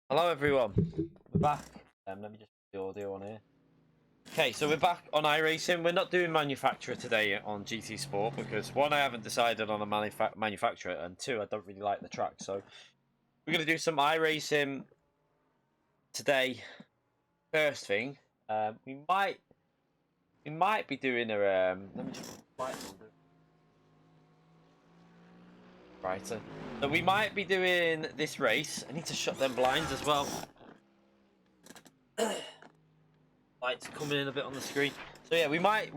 Hello everyone, we're back. Let me just put the audio on here. Okay, so we're back on iRacing. We're not doing manufacturer today on GT Sport because one, I haven't decided on a manufacturer, and two, I don't really like the track. So we're gonna do some iRacing today. First thing, we might be doing a let me just right. So we might be doing this race. I need to shut them blinds as well. Lights coming in a bit on the screen. So yeah, we might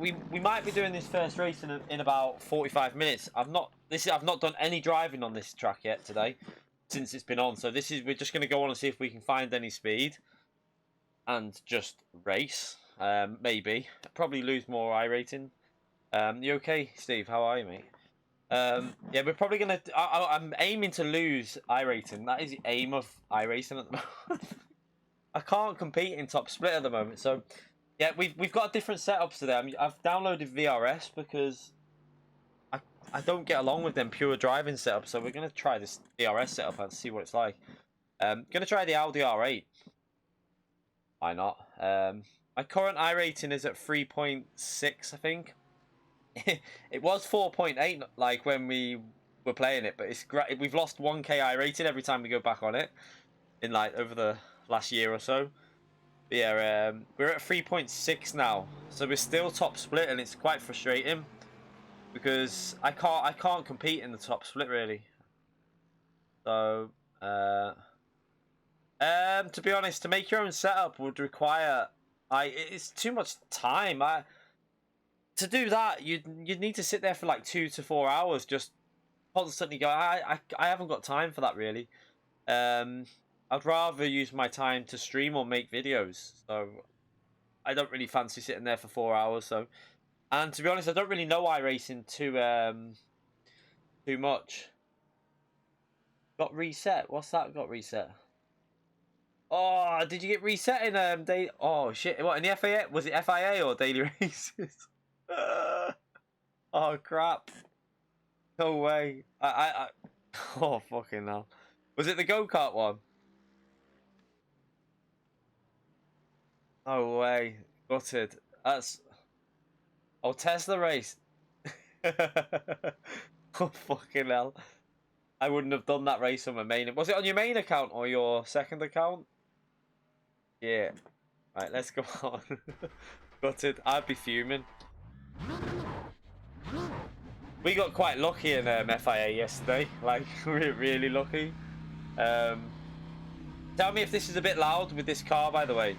be doing this first race in about 45 minutes. I've not done any driving on this track yet today since it's been on. So we're just going to go on and see if we can find any speed and just race. Maybe probably lose more iRating. You okay, Steve? How are you, mate? Yeah, we're probably gonna. I'm aiming to lose iRating. That is the aim of iRacing at the moment. I can't compete in top split at the moment, so yeah, we've got different setups today. I mean, I've downloaded VRS because I don't get along with them pure driving setups, so we're gonna try this VRS setup and see what it's like. Gonna try the Audi R8. Why not? My current iRating is at 3.6, I think. It was 4.8 like when we were playing it, but it's great. We've lost 1k iRating every time we go back on it in like over the last year or so. But yeah, we're at 3.6 now, so we're still top split, and it's quite frustrating because I can't compete in the top split really. So to be honest, to make your own setup would require it's too much time. To do that, you'd need to sit there for like 2 to 4 hours just constantly go. I haven't got time for that really. I'd rather use my time to stream or make videos. So I don't really fancy sitting there for 4 hours. So, and to be honest, I don't really know iRacing too much. Got reset. What's that? Got reset. Oh, did you get reset in day? Oh shit! What in the FIA? Was it FIA or daily races? Oh crap! No way. I oh fucking hell. Was it the go-kart one? No way. Gutted. That's... Oh, Tesla race. Oh, fucking hell. I wouldn't have done that race on my main... Was it on your main account or your second account? Yeah. Right, let's go on. Gutted. I'd be fuming. We got quite lucky in FIA yesterday. Like, we were really lucky. Tell me if this is a bit loud with this car, by the way.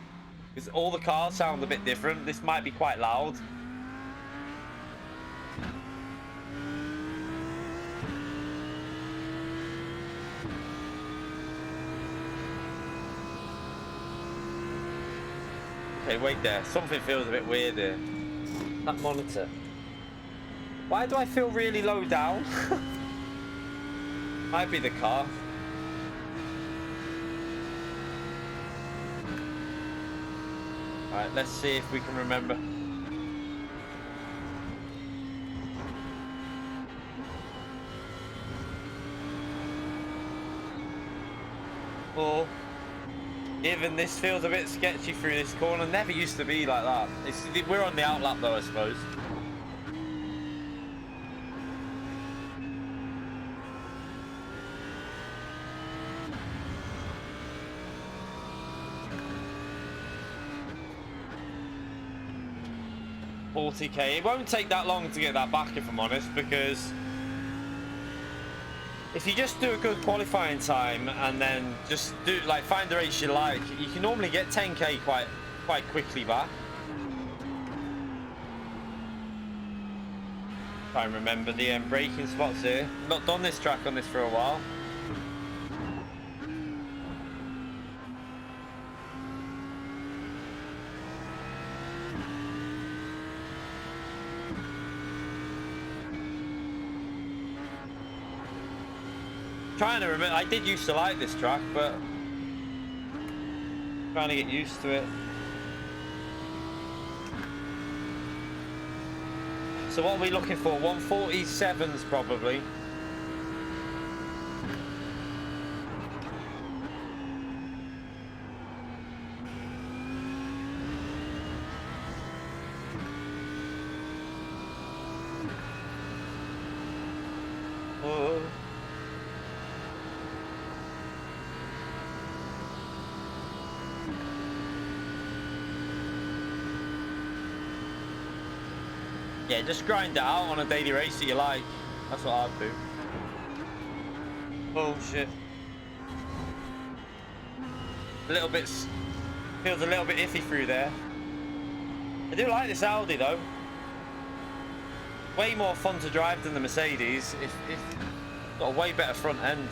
Because all the cars sound a bit different. This might be quite loud. Okay, wait there. Something feels a bit weird here. That monitor. Why do I feel really low down? Might be the car. Alright, let's see if we can remember. Oh, even this feels a bit sketchy through this corner. Never used to be like that. We're on the outlap though, I suppose. $40k. It won't take that long to get that back, if I'm honest, because if you just do a good qualifying time and then just do like find the race you like, you can normally get 10k quite quickly back. Try and remember the braking spots here. Not done this track on this for a while. Trying to remember, I did used to like this track, but trying to get used to it. So what are we looking for? 147s probably. Oh. Yeah, just grind it out on a daily race that you like. That's what I'd do. Oh shit. A little bit, feels a little bit iffy through there. I do like this Audi though. Way more fun to drive than the Mercedes. It's got a way better front end.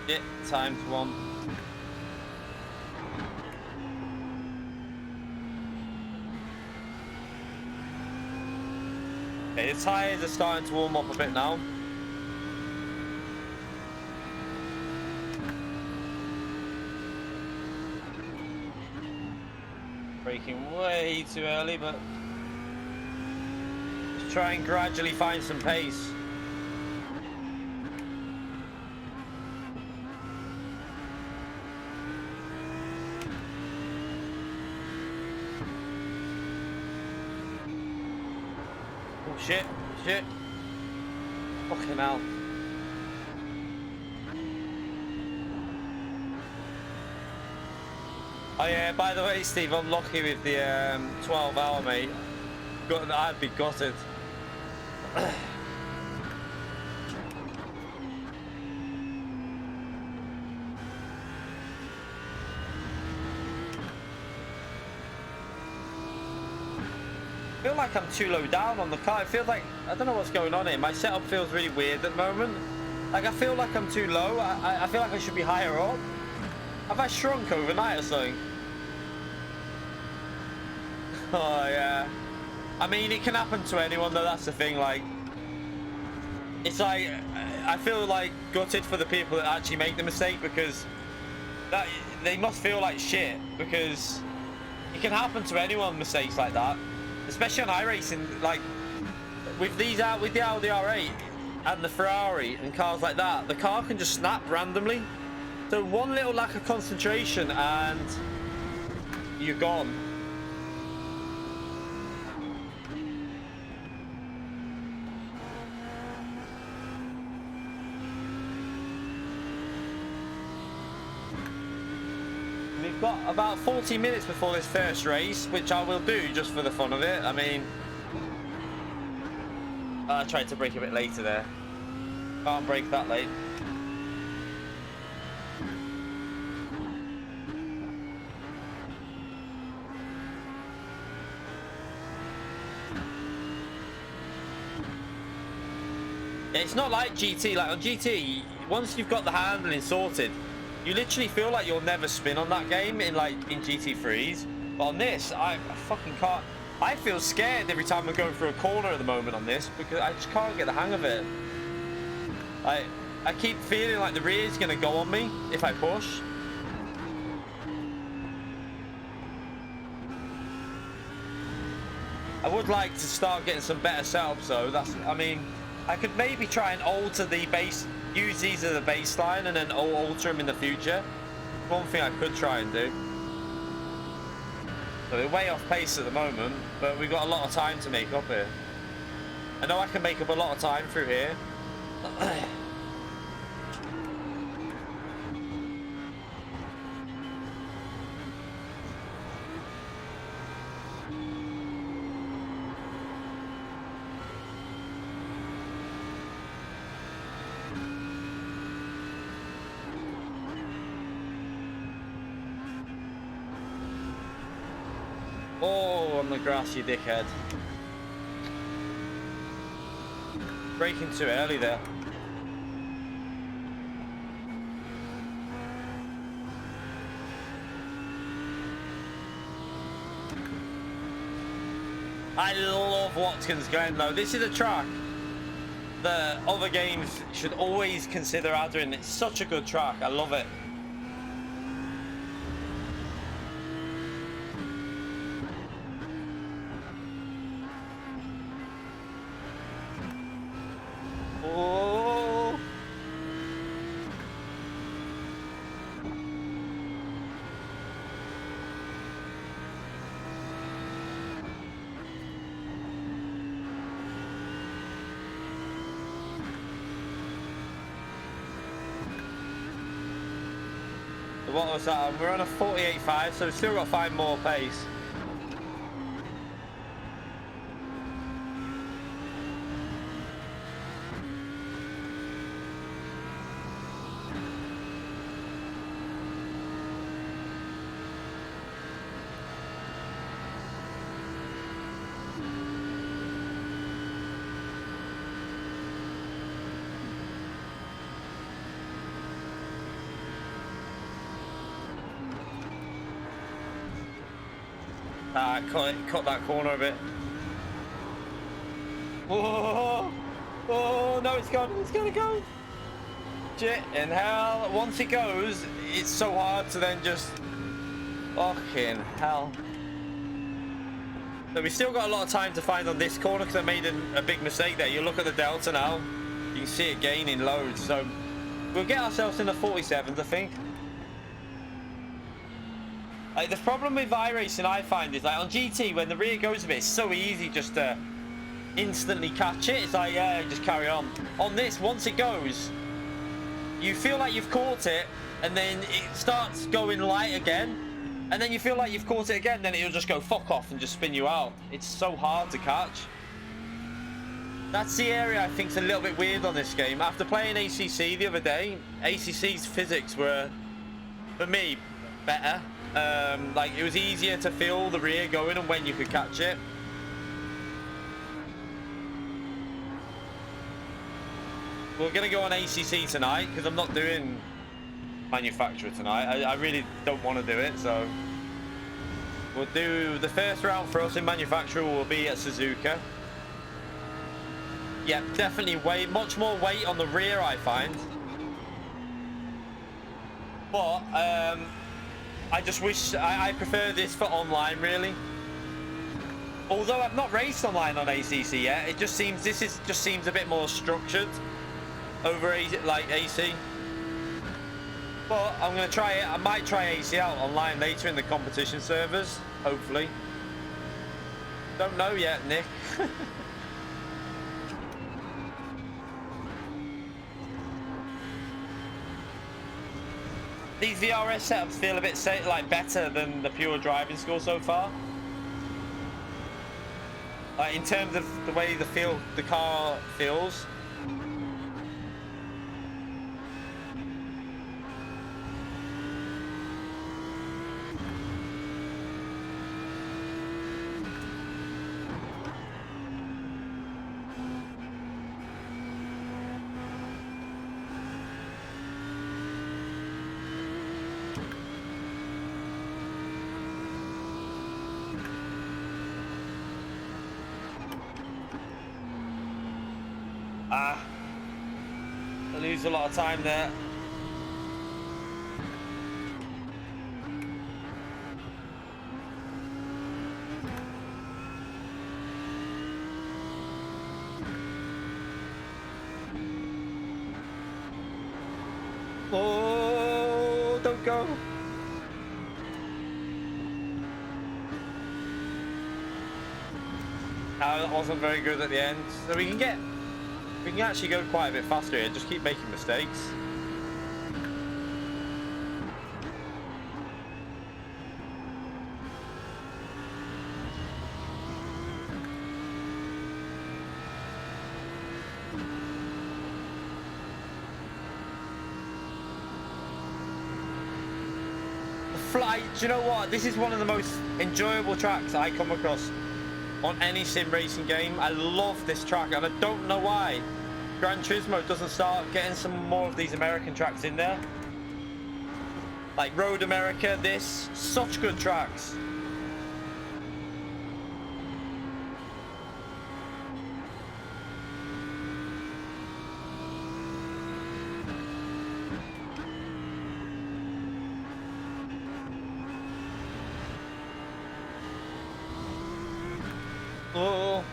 Yeah, times one. Okay, the tyres are starting to warm up a bit now. Braking way too early, but just try and gradually find some pace. Shit, shit. Fucking hell. Oh yeah, by the way, Steve, I'm lucky with the 12 hour, mate. I'd be gutted. I feel like I'm too low down on the car. It feels like, I don't know what's going on here. My setup feels really weird at the moment. Like, I feel like I'm too low. I feel like I should be higher up. Have I shrunk overnight or something? Oh, yeah. I mean, it can happen to anyone, though. That's the thing. Like, it's like, I feel like gutted for the people that actually make the mistake, because they must feel like shit, because it can happen to anyone, mistakes like that. Especially on iRacing, like with the Audi R8 and the Ferrari and cars like that, the car can just snap randomly. So one little lack of concentration and you're gone. We've got about 40 minutes before this first race, which I will do just for the fun of it. I mean, I tried to brake a bit later there. Can't brake that late. Yeah, it's not like GT. Like on GT, once you've got the handling sorted, you literally feel like you'll never spin on that game in GT3s. But on this, I fucking can't. I feel scared every time I'm going through a corner at the moment on this, because I just can't get the hang of it. I keep feeling like the rear is going to go on me if I push. I would like to start getting some better setups though. I mean, I could maybe try and alter the base. Use these as a baseline and then alter them in the future. One thing I could try and do. So we're way off pace at the moment, but we've got a lot of time to make up here. I know I can make up a lot of time through here. Oh, on the grass, you dickhead. Braking too early there. I love Watkins Glen though. This is a track that other games should always consider adding. It's such a good track. I love it. Oh. What was that? We're on a 48.5, so we've still got 5 more pace. Cut that corner a bit. Oh, oh no, it's gone. It's gonna go. Shit in hell. Once it goes, it's so hard to then just fucking hell. So we still got a lot of time to find on this corner because I made a big mistake there. You look at the delta now, you can see it gaining loads. So we'll get ourselves in the 47s, I think. Like, the problem with iRacing I find is, like, on GT, when the rear goes a bit, it's so easy just to instantly catch it. It's like, yeah, just carry on. On this, once it goes, you feel like you've caught it, and then it starts going light again, and then you feel like you've caught it again, then it'll just go fuck off and just spin you out. It's so hard to catch. That's the area I think's a little bit weird on this game. After playing ACC the other day, ACC's physics were, for me, better. Like, it was easier to feel the rear going and when you could catch it. We're gonna go on ACC tonight because I'm not doing manufacturer tonight. I really don't want to do it, so we'll do the first round for us in manufacturer will be at Suzuka. Yeah, definitely much more weight on the rear, I find. But I just wish I prefer this for online, really. Although I've not raced online on ACC yet, it just seems just seems a bit more structured over like AC. But I'm gonna try it. I might try AC out online later in the competition servers, hopefully. Don't know yet, Nick. These VRS setups feel a bit like better than the pure driving school so far. Like, in terms of the way the car feels. I lose a lot of time there. Oh, don't go. That wasn't very good at the end. So we can actually go quite a bit faster here. Just keep making mistakes. Do you know what? This is one of the most enjoyable tracks I come across on any sim racing game. I love this track, and I don't know why Gran Turismo doesn't start getting some more of these American tracks in there. Like Road America, this, such good tracks. Oh.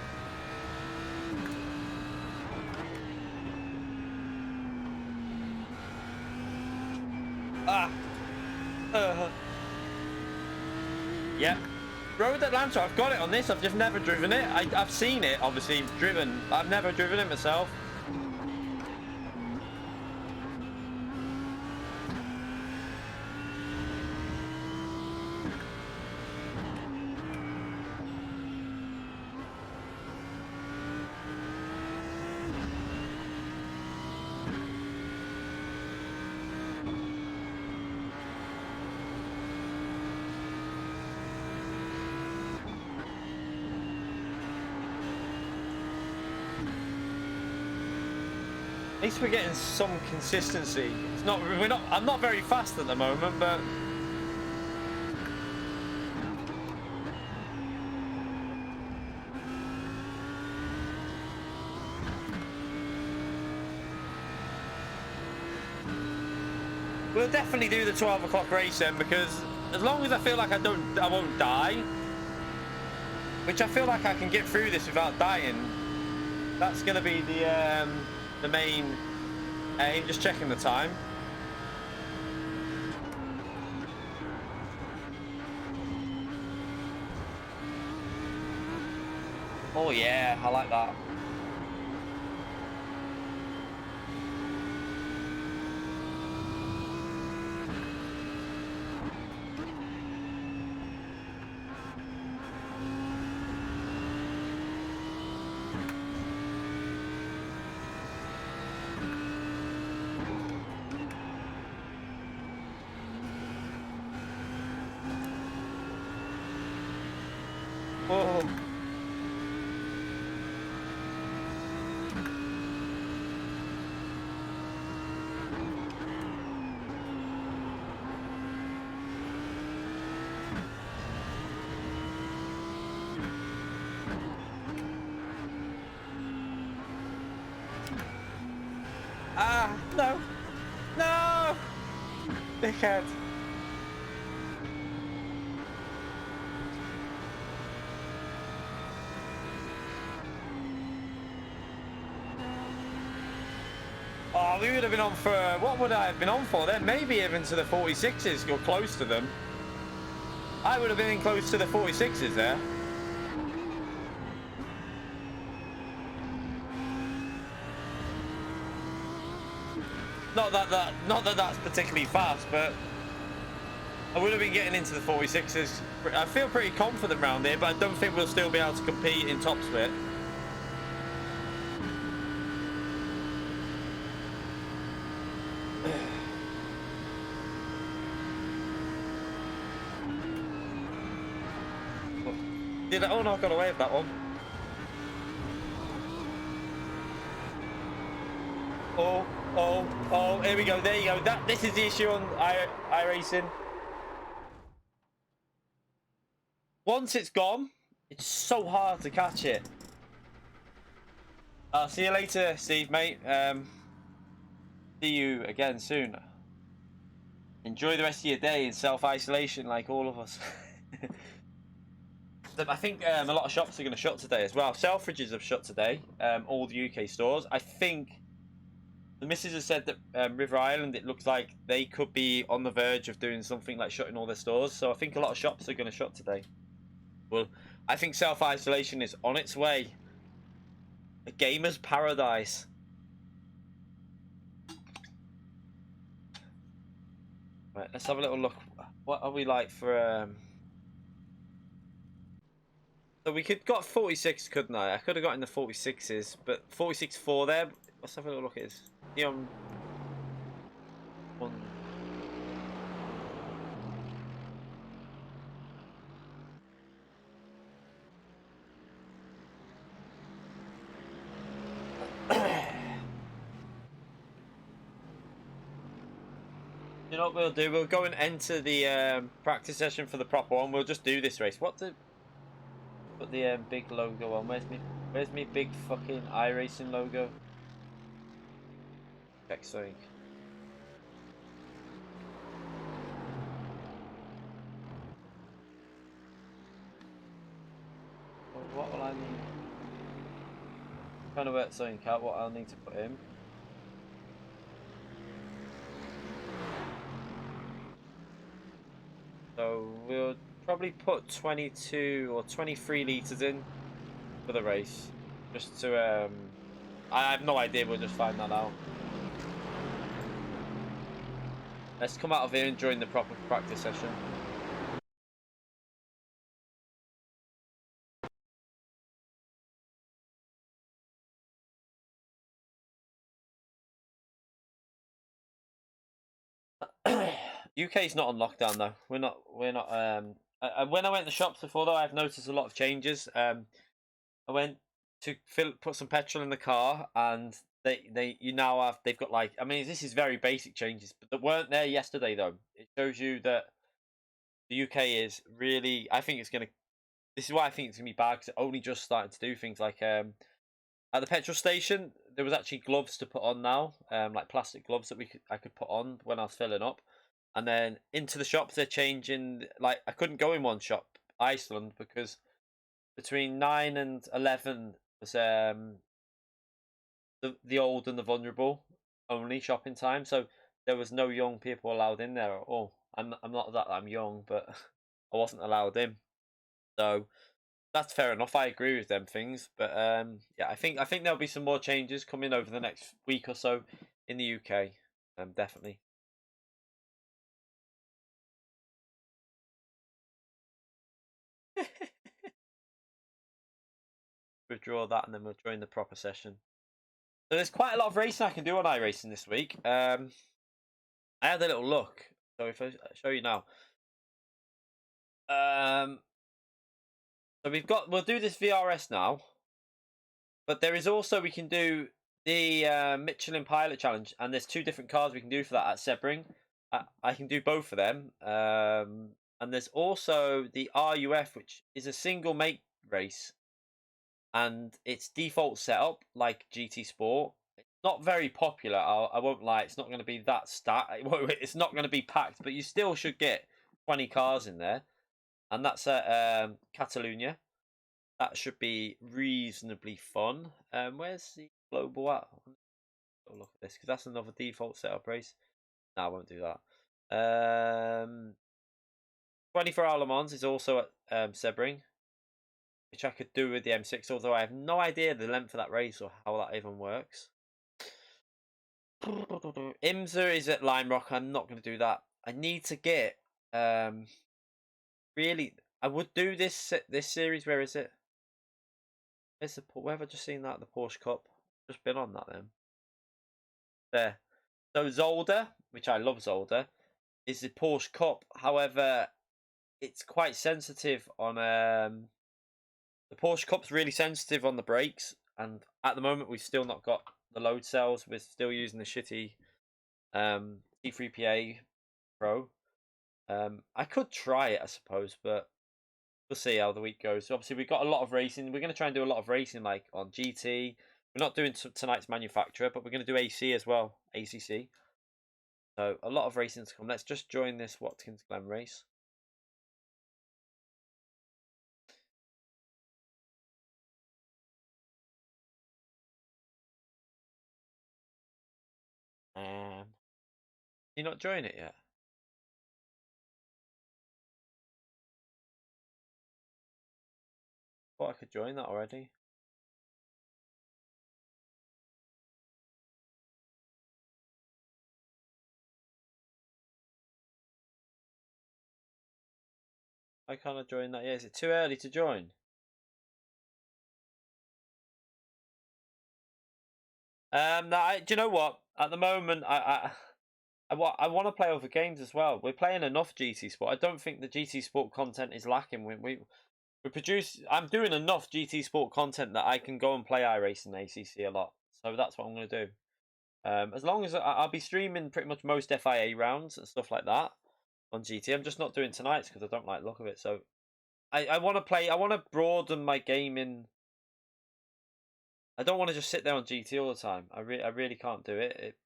Yeah. Road Atlanta, I've got it on this. I've just never driven it. I've seen it, obviously, driven. I've never driven it myself. least we're getting some consistency. It's not. We're not. I'm not very fast at the moment, but. We'll definitely do the 12 o'clock race then, because as long as I feel like I won't die, which I feel like I can get through this without dying. That's gonna be the main aim. Just checking the time. Oh yeah, I like that. Oh. Ah, no. No! Dickhead. Oh, we would have been on for, what would I have been on for then? Maybe even to the 46s, or close to them. I would have been in close to the 46s there. Not that that's particularly fast, but I would have been getting into the 46s. I feel pretty confident around here, but I don't think we'll still be able to compete in top split. Oh no, I got away with that one. Oh, here we go. There you go. This is the issue on iRacing. Once it's gone, it's so hard to catch it. I'll see you later, Steve, mate. See you again soon. Enjoy the rest of your day in self-isolation like all of us. I think a lot of shops are going to shut today as well. Selfridges have shut today. All the UK stores. I think the missus has said that River Island, it looks like they could be on the verge of doing something like shutting all their stores. So I think a lot of shops are going to shut today. Well, I think self-isolation is on its way. A gamer's paradise. Right, let's have a little look. What are we like for... So we could got 46, couldn't I? I could have got in the 46s, but 46.4 there. Let's have a little look at his. One. You know what we'll do? We'll go and enter the practice session for the proper one. We'll just do this race. What the? Put the big logo on. Where's me big fucking iRacing logo? Check something. What will I need? I'm trying to work something out. What I'll need to put in. So we'll probably put 22 or 23 litres in for the race. Just to, I have no idea, we'll just find that out. Let's come out of here and join the proper practice session. UK's not on lockdown though. We're not. When I went to the shops before though, I've noticed a lot of changes. I went to put some petrol in the car, and you now have they've got like I mean this is very basic changes, but that weren't there yesterday though. It shows you that the UK is really. I think it's gonna. This is why I think it's gonna be bad because it only just started to do things like at the petrol station there was actually gloves to put on now, like plastic gloves that I could put on when I was filling up, and then into the shops they're changing. Like I couldn't go in one shop, Iceland, because between 9 and 11 was the old and the vulnerable only shopping time, so there was no young people allowed in there at all. I'm not that I'm young, but I wasn't allowed in. So that's fair enough. I agree with them things, but yeah, I think there'll be some more changes coming over the next week or so in the UK. Definitely withdraw that, and then we'll join the proper session. So there's quite a lot of racing I can do on iRacing this week. I had a little look. So if I show you now, um, so we'll do this VRS now, but there is also we can do the Michelin Pilot Challenge, and there's 2 different cars we can do for that at Sebring. I can do both of them, and there's also the RUF, which is a single make race, and it's default setup like GT Sport. It's not very popular. I won't lie. It's not going to be that It's not going to be packed, but you still should get 20 cars in there, and that's at Catalonia. That should be reasonably fun. Where's the global at? Look at this because that's another default setup race. No, I won't do that. 24-hour Le Mans is also at Sebring, which I could do with the M6, although I have no idea the length of that race or how that even works. IMSA is at Lime Rock. I'm not going to do that. I need to get really. I would do this series. Where is it? Where have I just seen that? The Porsche Cup. Just been on that then. There. So Zolder, which I love Zolder, is the Porsche Cup. However, it's quite sensitive on the Porsche Cup's really sensitive on the brakes, and at the moment we've still not got the load cells. We're still using the shitty T3PA Pro. I could try it, I suppose, but we'll see how the week goes. So obviously, we've got a lot of racing. We're going to try and do a lot of racing, like on GT. We're not doing tonight's manufacturer, but we're going to do AC as well, ACC. So a lot of racing to come. Let's just join this Watkins Glen race. You not join it yet? Thought I could join that already. Why can't I join that? Yeah, is it too early to join? No, do you know what? At the moment, I want to play other games as well. We're playing enough GT Sport. I don't think the GT Sport content is lacking. We produce. I'm doing enough GT Sport content that I can go and play iRacing ACC a lot. So that's what I'm going to do. As long as I'll be streaming pretty much most FIA rounds and stuff like that on GT. I'm just not doing tonight's because I don't like the look of it. So I want to play. I want to broaden my gaming. I don't want to just sit there on GT all the time. I really can't do it. It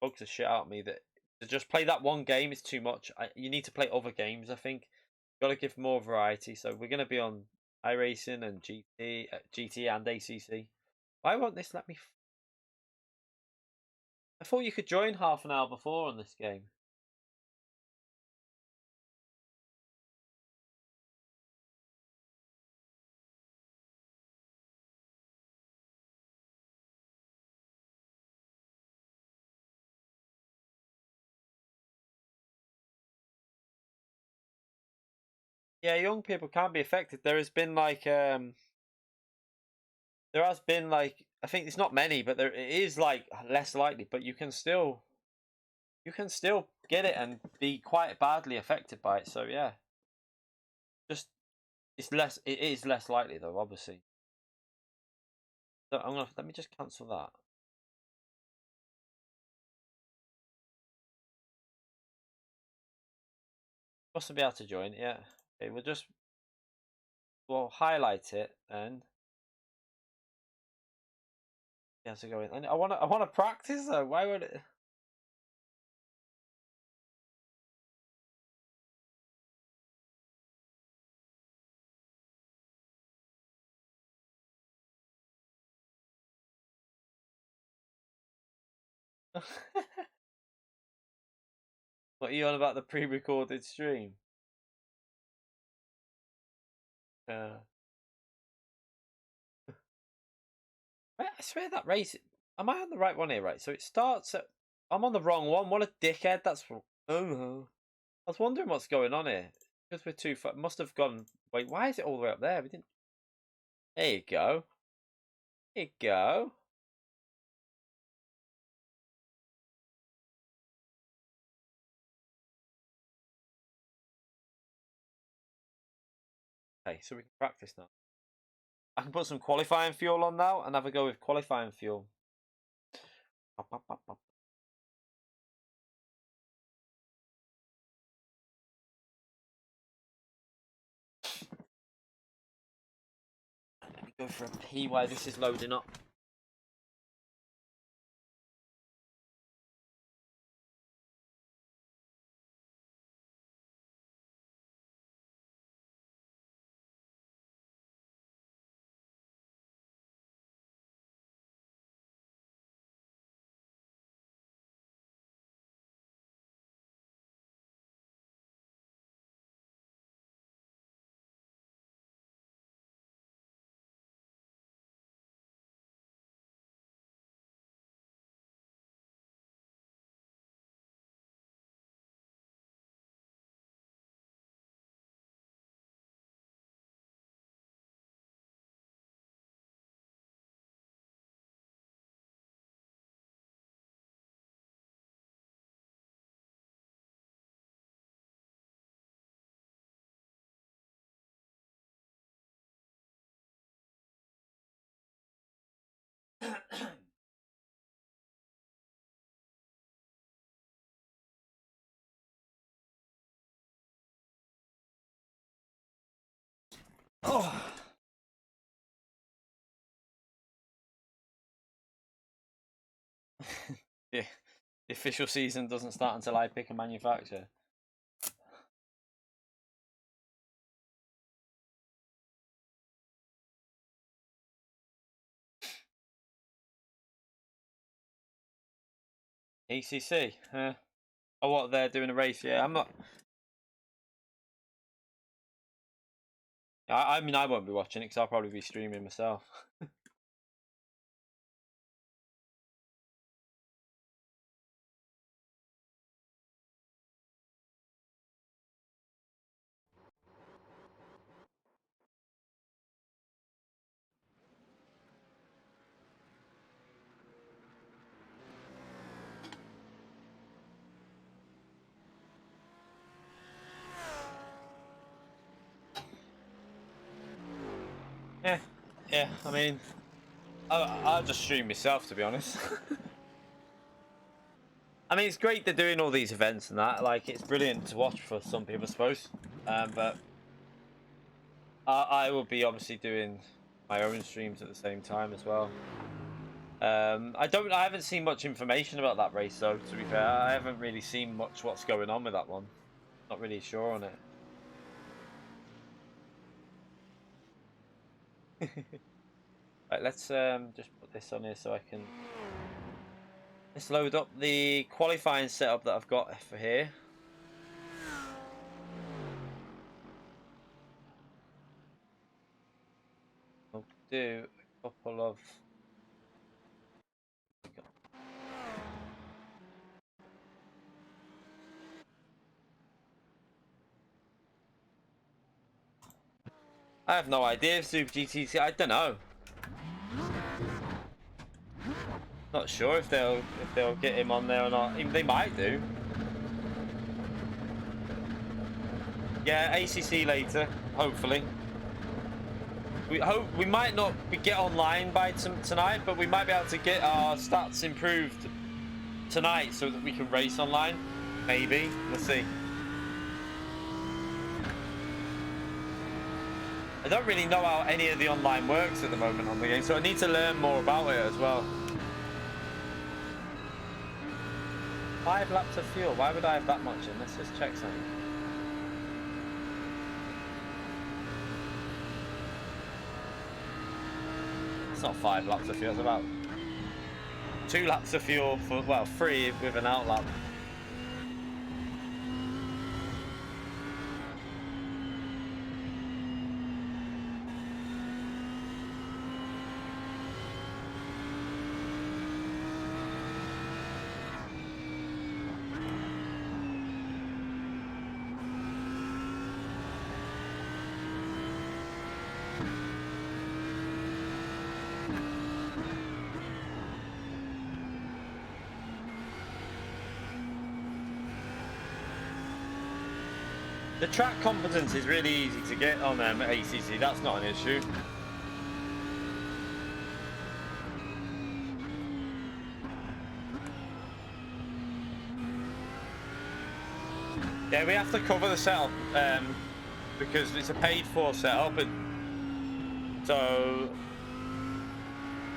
bugs the shit out of me that to just play that one game is too much. You need to play other games. I think got to give more variety. So we're going to be on iRacing and GT and ACC. Why won't this let me? I thought you could join half an hour before on this game. Yeah, young people can be affected. There has been like I think it's not many, but it is like less likely. But you can still get it and be quite badly affected by it. So yeah, just it's less. It is less likely though, obviously. So let me just cancel that. Mustn't be able to join. Yeah. Okay, we'll highlight it and you have to go in. And I wanna practice though. Why would it? What are you on about the pre-recorded stream? I swear that race. Am I on the right one here? Right. So it starts at. I'm on the wrong one. What a dickhead. That's. Oh. I was wondering what's going on here. Because we're too far. Must have gone. Wait. Why is it all the way up there? We didn't. There you go. There you go. Okay, so we can practice now. I can put some qualifying fuel on now and have a go with qualifying fuel. Let me go for a pee while this is loading up. Oh. Yeah, the official season doesn't start until I pick a manufacturer. ECC. Oh, what, they're doing a race? Yeah, I'm not. I mean, I won't be watching it because I'll probably be streaming myself. Yeah. I mean, I'll just stream myself, to be honest. I mean, it's great they're doing all these events and that. Like, it's brilliant to watch for some people, I suppose. But I will be obviously doing my own streams at the same time as well. I haven't seen much information about that race though. To be fair, I haven't really seen much what's going on with that one. Not really sure on it. Right, let's just put this on here so I can. Let's load up the qualifying setup that I've got for here. I'll do a couple of. I have no idea if Super GTC. I don't know. Not sure if they'll get him on there or not. They might do. Yeah, ACC later, hopefully. We might not get online by tonight, but we might be able to get our stats improved tonight so that we can race online. Maybe. We'll see. I don't really know how any of the online works at the moment on the game, so I need to learn more about it as well. 5 laps of fuel. Why would I have that much in? Let's just check something. It's not 5 laps of fuel. It's about 2 laps of fuel for, well, 3 with an out lap. The track competence is really easy to get on ACC, that's not an issue. Yeah, we have to cover the setup because it's a paid for setup, and so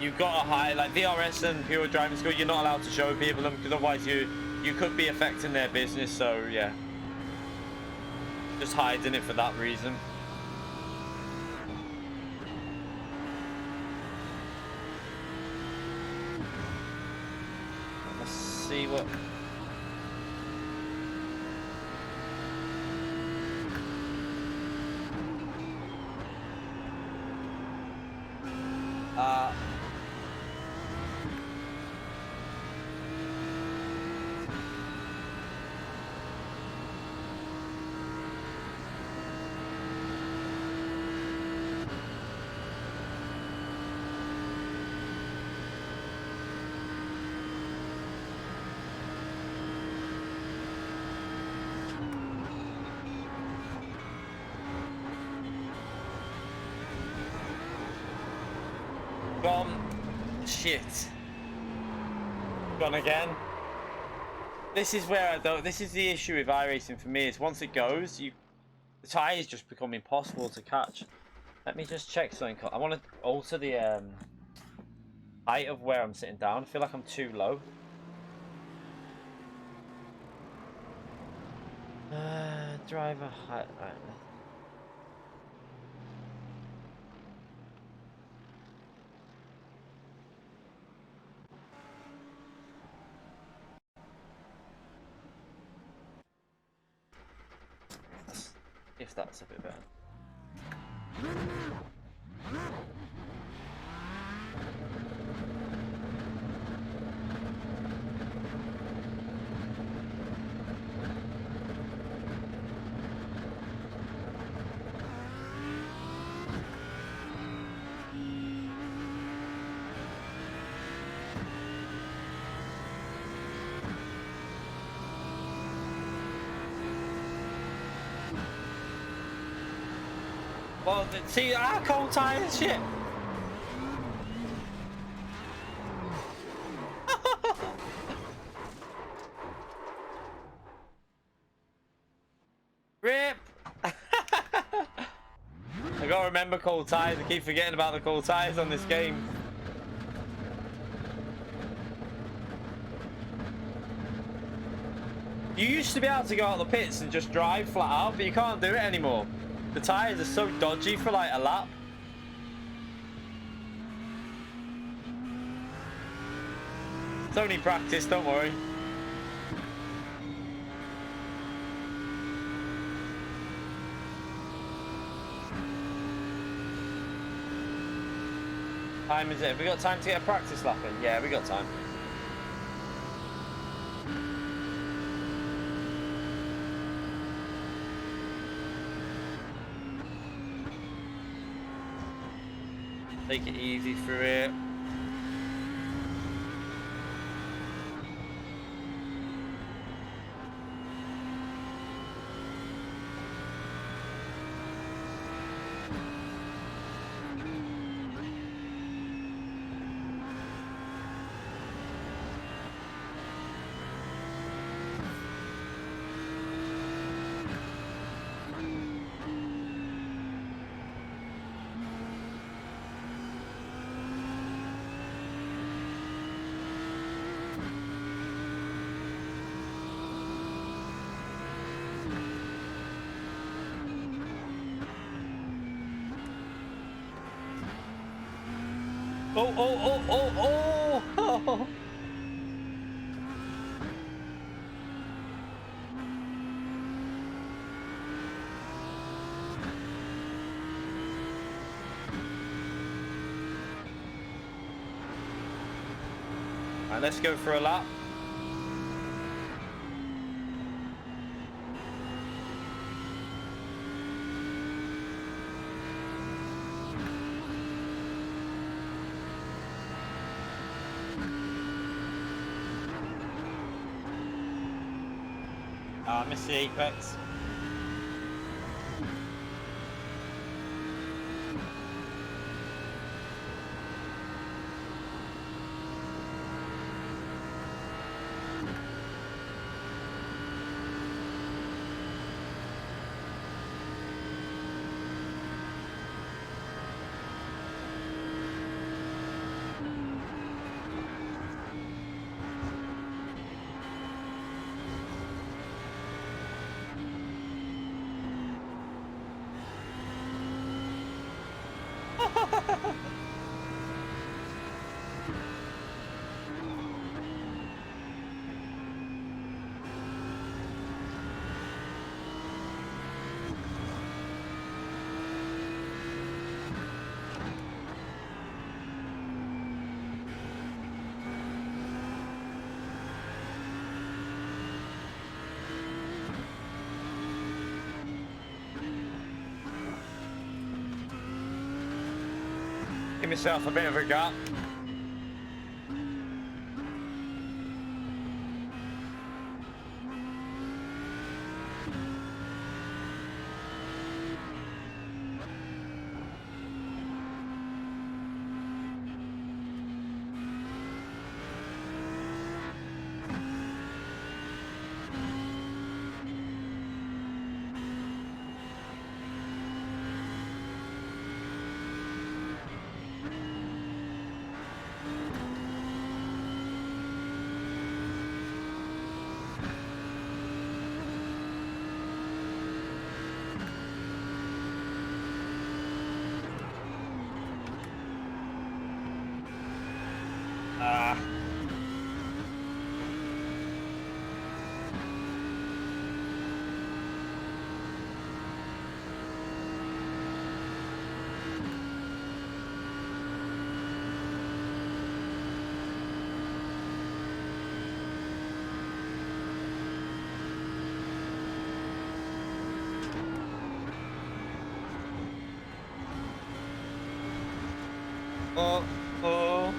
you've got to hire, like VRS and Pure Driving School, you're not allowed to show people them because otherwise you could be affecting their business, so yeah. Just hiding it for that reason. Let's see what... Shit. Gone again. This is where I don't. This is the issue with iRacing for me. Is once it goes, the tyres just become impossible to catch. Let me just check something. I want to alter the height of where I'm sitting down. I feel like I'm too low. Driver height. Right. If that's a bit better. Well, see, cold tires, shit. Rip. I gotta remember cold tires. I keep forgetting about the cold tires on this game. You used to be able to go out the pits and just drive flat out, but you can't do it anymore. The tyres are so dodgy for like a lap. It's only practice, don't worry. Time is it? Have we got time to get a practice lap in? Yeah, we got time. Take it easy through it. Oh, oh, oh, oh, oh! Right, let's go for a lap. I missed the apex. Give myself a bit of a gap. Oh, oh.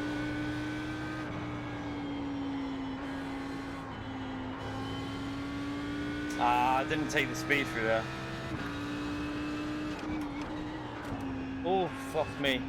I didn't take the speed through there. Oh, fuck me.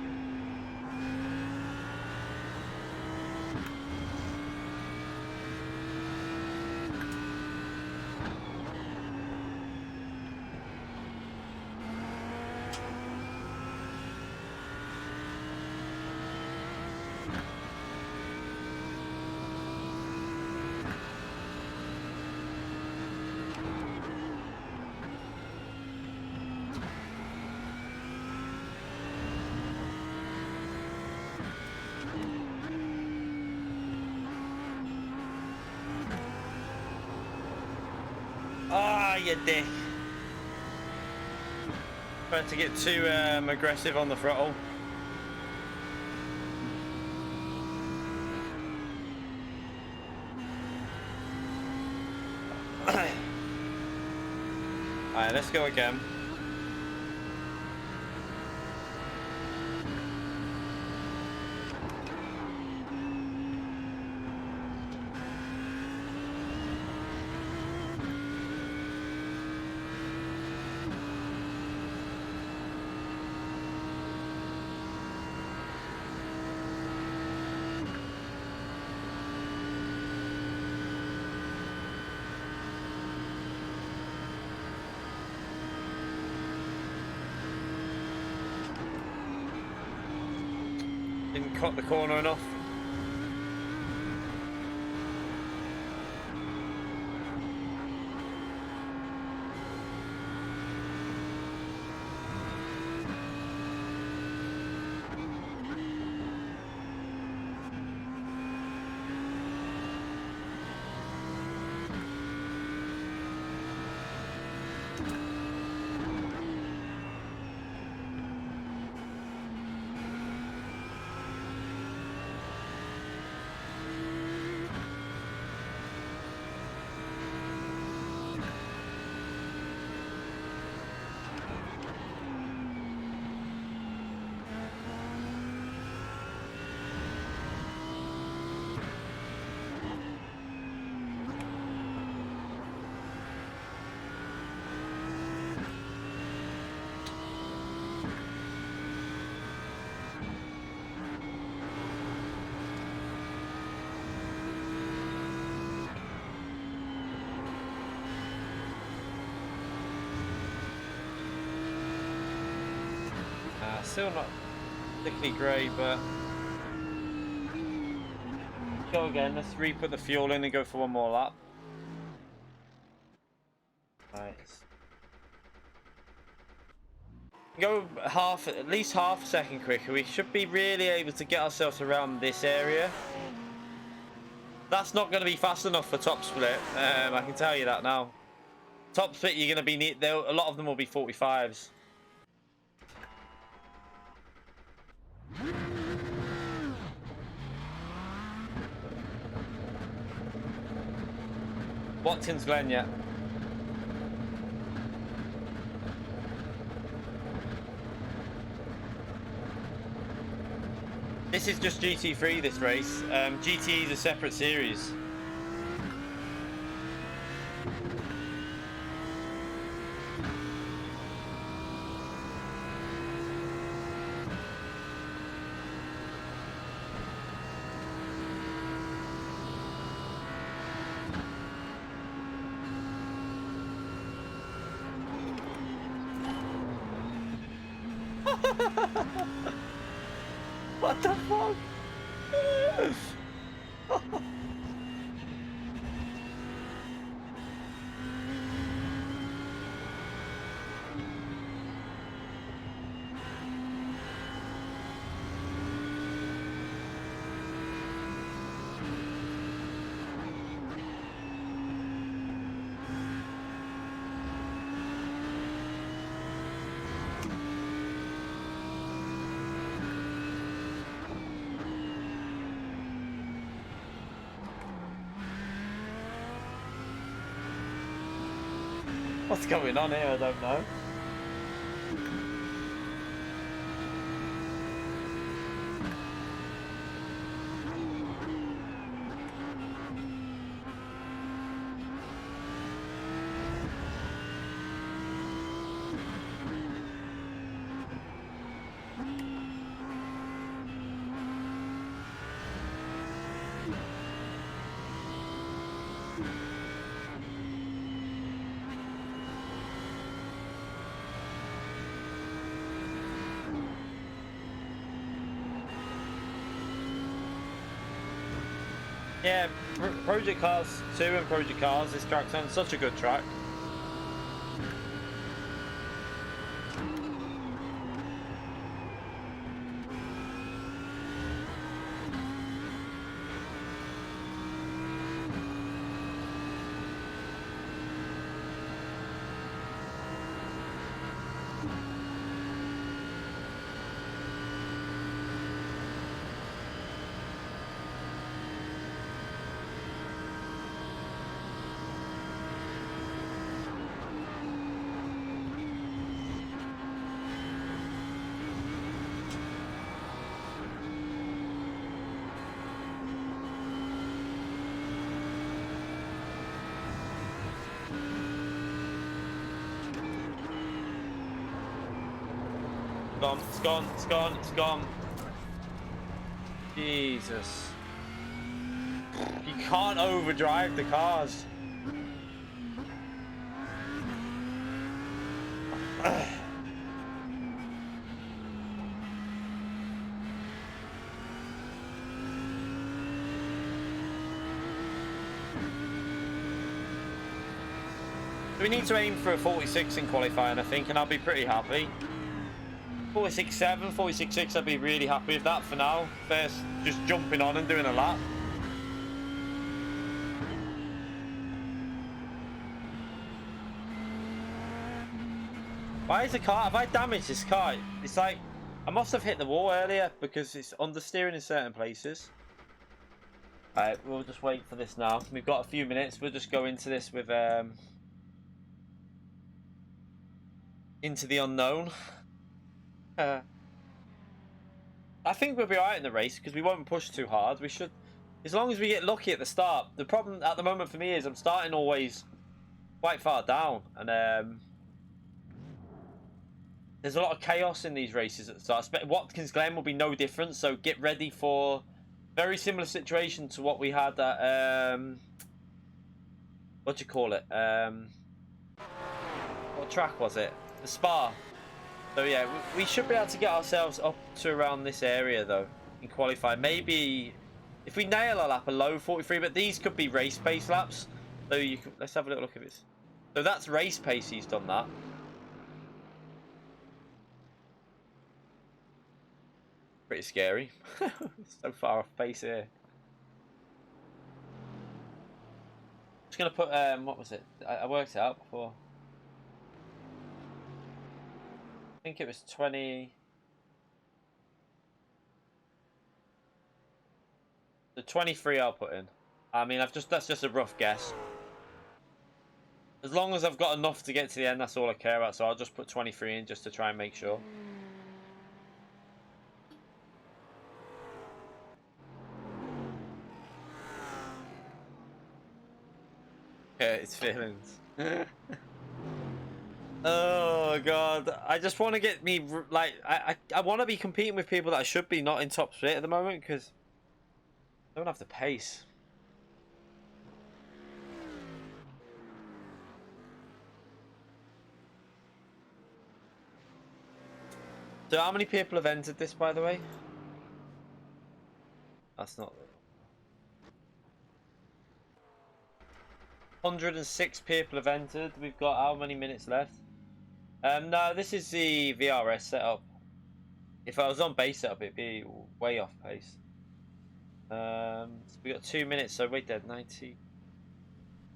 Ah, you dick. Trying to get too aggressive on the throttle. Alright, let's go again. Didn't cut the corner enough. still not particularly great, but go again. Let's re-put the fuel in and go for one more lap. Right. Go at least half a second quicker. We should be really able to get ourselves around this area. That's not going to be fast enough for top split. I can tell you that now. Top split, you're going to be there. A lot of them will be 45s. Watkins Glen yet? This is just GT3, this race. GT is a separate series. What the fuck? What's going on here? I don't know. Yeah, Project Cars 2 and Project Cars, this track's on such a good track. It's gone, it's gone, it's gone. Jesus. You can't overdrive the cars. We need to aim for a 46 in qualifying, I think, and I'll be pretty happy. 46.7, 46.6, I'd be really happy with that for now. First, just jumping on and doing a lap. Why is the car? Have I damaged this car? It's like, I must have hit the wall earlier because it's understeering in certain places. Alright, we'll just wait for this now. We've got a few minutes. We'll just go into this with, into the unknown. I think we'll be alright in the race because we won't push too hard. We should, as long as we get lucky at the start. The problem at the moment for me is I'm starting always quite far down, and there's a lot of chaos in these races at the start. Watkins Glen will be no different, so get ready for very similar situation to what we had at what do you call it? What track was it? The Spa. So yeah, we should be able to get ourselves up to around this area though in qualify. Maybe if we nail a lap below 43, but these could be race pace laps. So you can, let's have a little look at this. So that's race pace. He's done that. Pretty scary. So far off pace here. Just gonna put what was it? I worked it out before. I think it was 20. The 23 I'll put in. I mean, that's just a rough guess. As long as I've got enough to get to the end, that's all I care about. So I'll just put 23 in just to try and make sure. Yeah, it's feelings. Oh god, I just want to get me like I want to be competing with people that I should be not in top split at the moment because I don't have the pace. So how many people have entered this, by the way? That's not 106 people have entered. We've got how many minutes left? No, this is the VRS setup. If I was on base setup, it'd be way off pace. So we got 2 minutes, so wait, dead 90.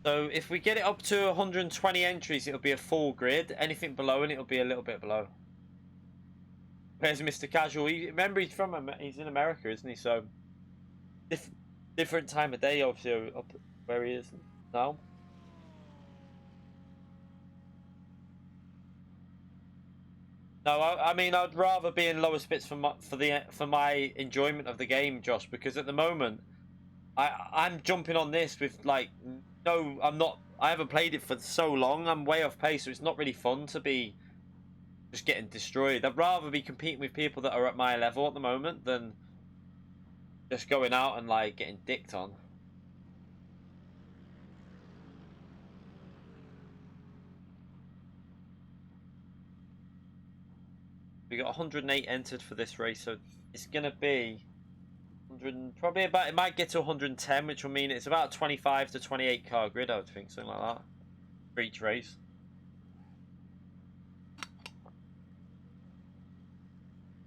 So if we get it up to 120 entries, it'll be a full grid. Anything below it, it'll be a little bit below. Where's Mr. Casual? Remember, he's in America, isn't he? So different time of day, obviously, up where he is now. No, I mean I'd rather be in lower spits for my enjoyment of the game, Josh, because at the moment I'm jumping on this with like no, I'm not. I haven't played it for so long. I'm way off pace, so it's not really fun to be just getting destroyed. I'd rather be competing with people that are at my level at the moment than just going out and like getting dicked on. We got 108 entered for this race, so it's gonna be 100, probably about. It might get to 110, which will mean it's about 25 to 28 car grid. I would think something like that for each race.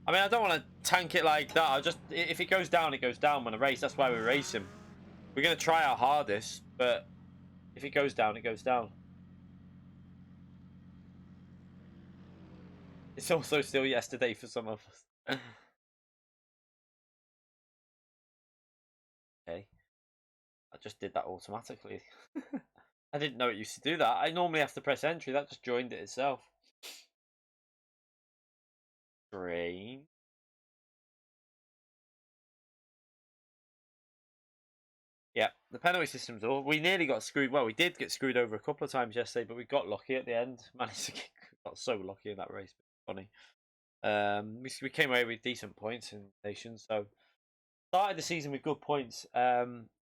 I mean, I don't want to tank it like that. I just if it goes down, it goes down when I race. That's why we're racing. We're gonna try our hardest, but if it goes down, it goes down. It's also still yesterday for some of us. Okay. I just did that automatically. I didn't know it used to do that. I normally have to press entry. That just joined it itself. Strange. Yeah, the penalty system's all. We nearly got screwed. Well, we did get screwed over a couple of times yesterday, but we got lucky at the end. Managed to got so lucky in that race. Funny. We came away with decent points in nations. So started the season with good points.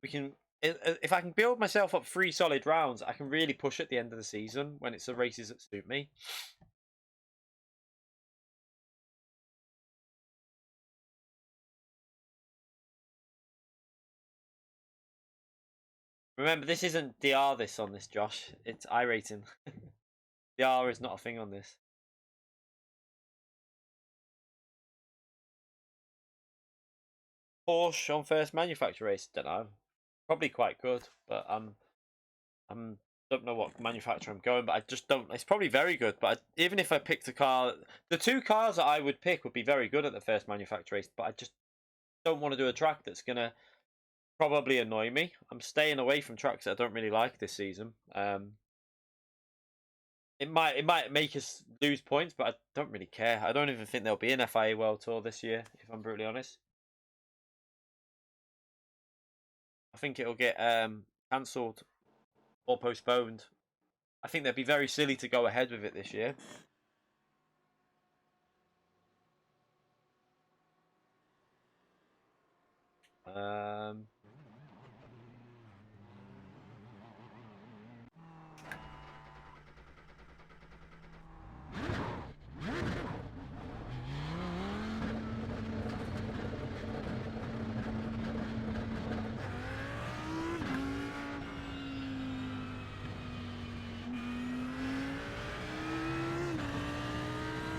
We can if I can build myself up 3 solid rounds, I can really push at the end of the season when it's the races that suit me. Remember, this isn't DR this on this, Josh. It's iRacing. DR is not a thing on this. Porsche on first manufacturer race, don't know. Probably quite good, but I'm don't know what manufacturer I'm going, but I just don't. It's probably very good, but even if I picked a car, the 2 cars that I would pick would be very good at the first manufacturer race, but I just don't want to do a track that's gonna probably annoy me. I'm staying away from tracks that I don't really like this season. It might make us lose points, but I don't really care. I don't even think there'll be an FIA World Tour this year, if I'm brutally honest. I think it'll get cancelled or postponed. I think they'd be very silly to go ahead with it this year. Um,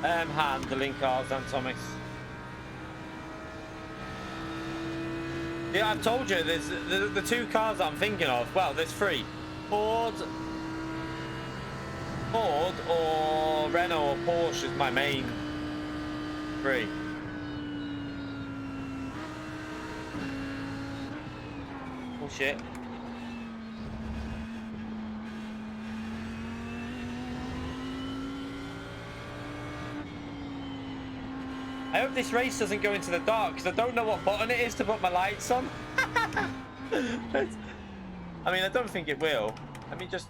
Handling cars and Thomas. Yeah, I've told you, there's the two cars that I'm thinking of. Well, there's three. Ford or Renault or Porsche is my main three. Oh shit. I hope this race doesn't go into the dark because I don't know what button it is to put my lights on. I mean, I don't think it will. Let me just...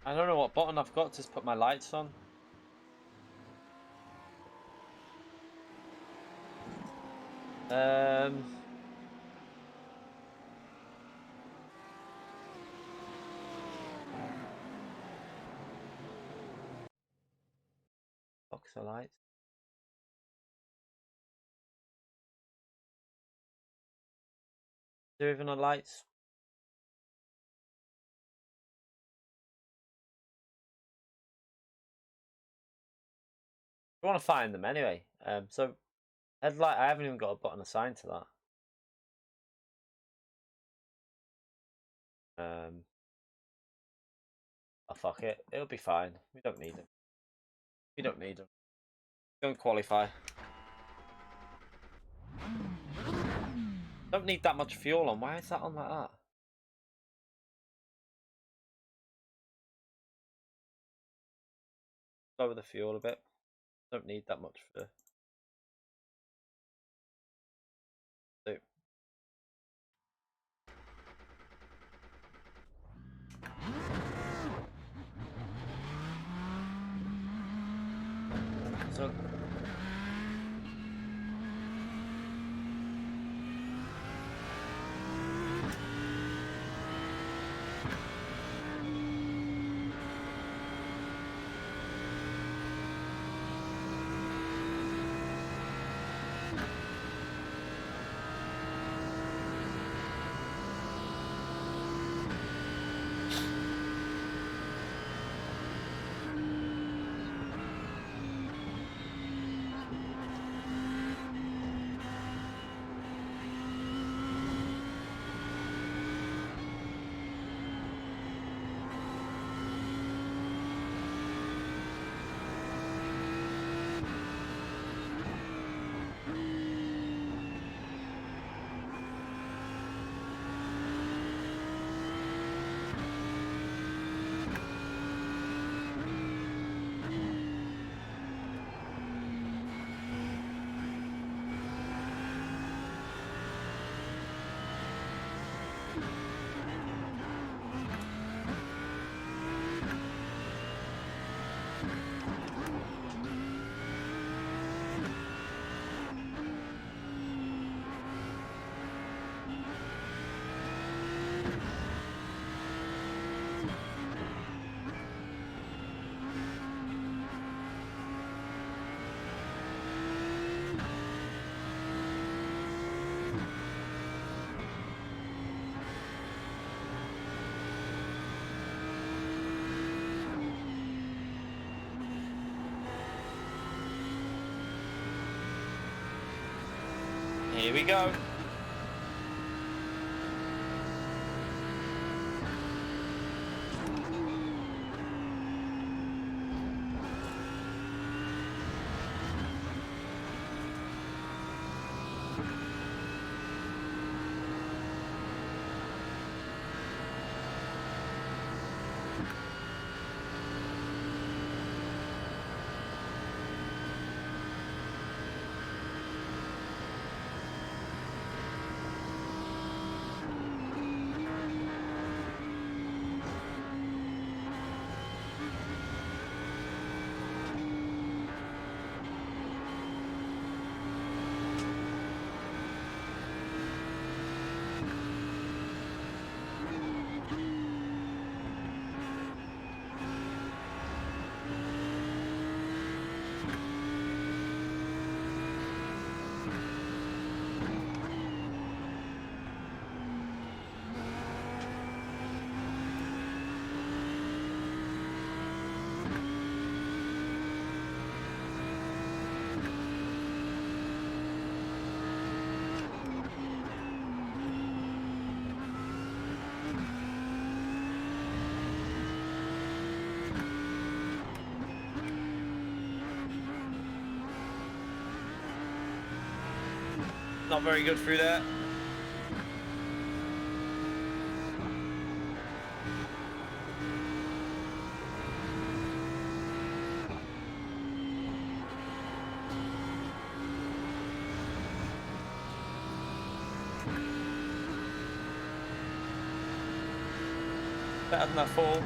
I don't know what button I've got to put my lights on. Box of lights. Is there even a lights? I want to find them anyway. So headlight, I haven't even got a button assigned to that. Oh fuck it, it'll be fine. We don't need them. We don't need them. Don't qualify. Don't need that much fuel on. Why is that on like that? Lower the fuel a bit. Don't need that much for... So. Here we go. not very good through there. Better than that fall.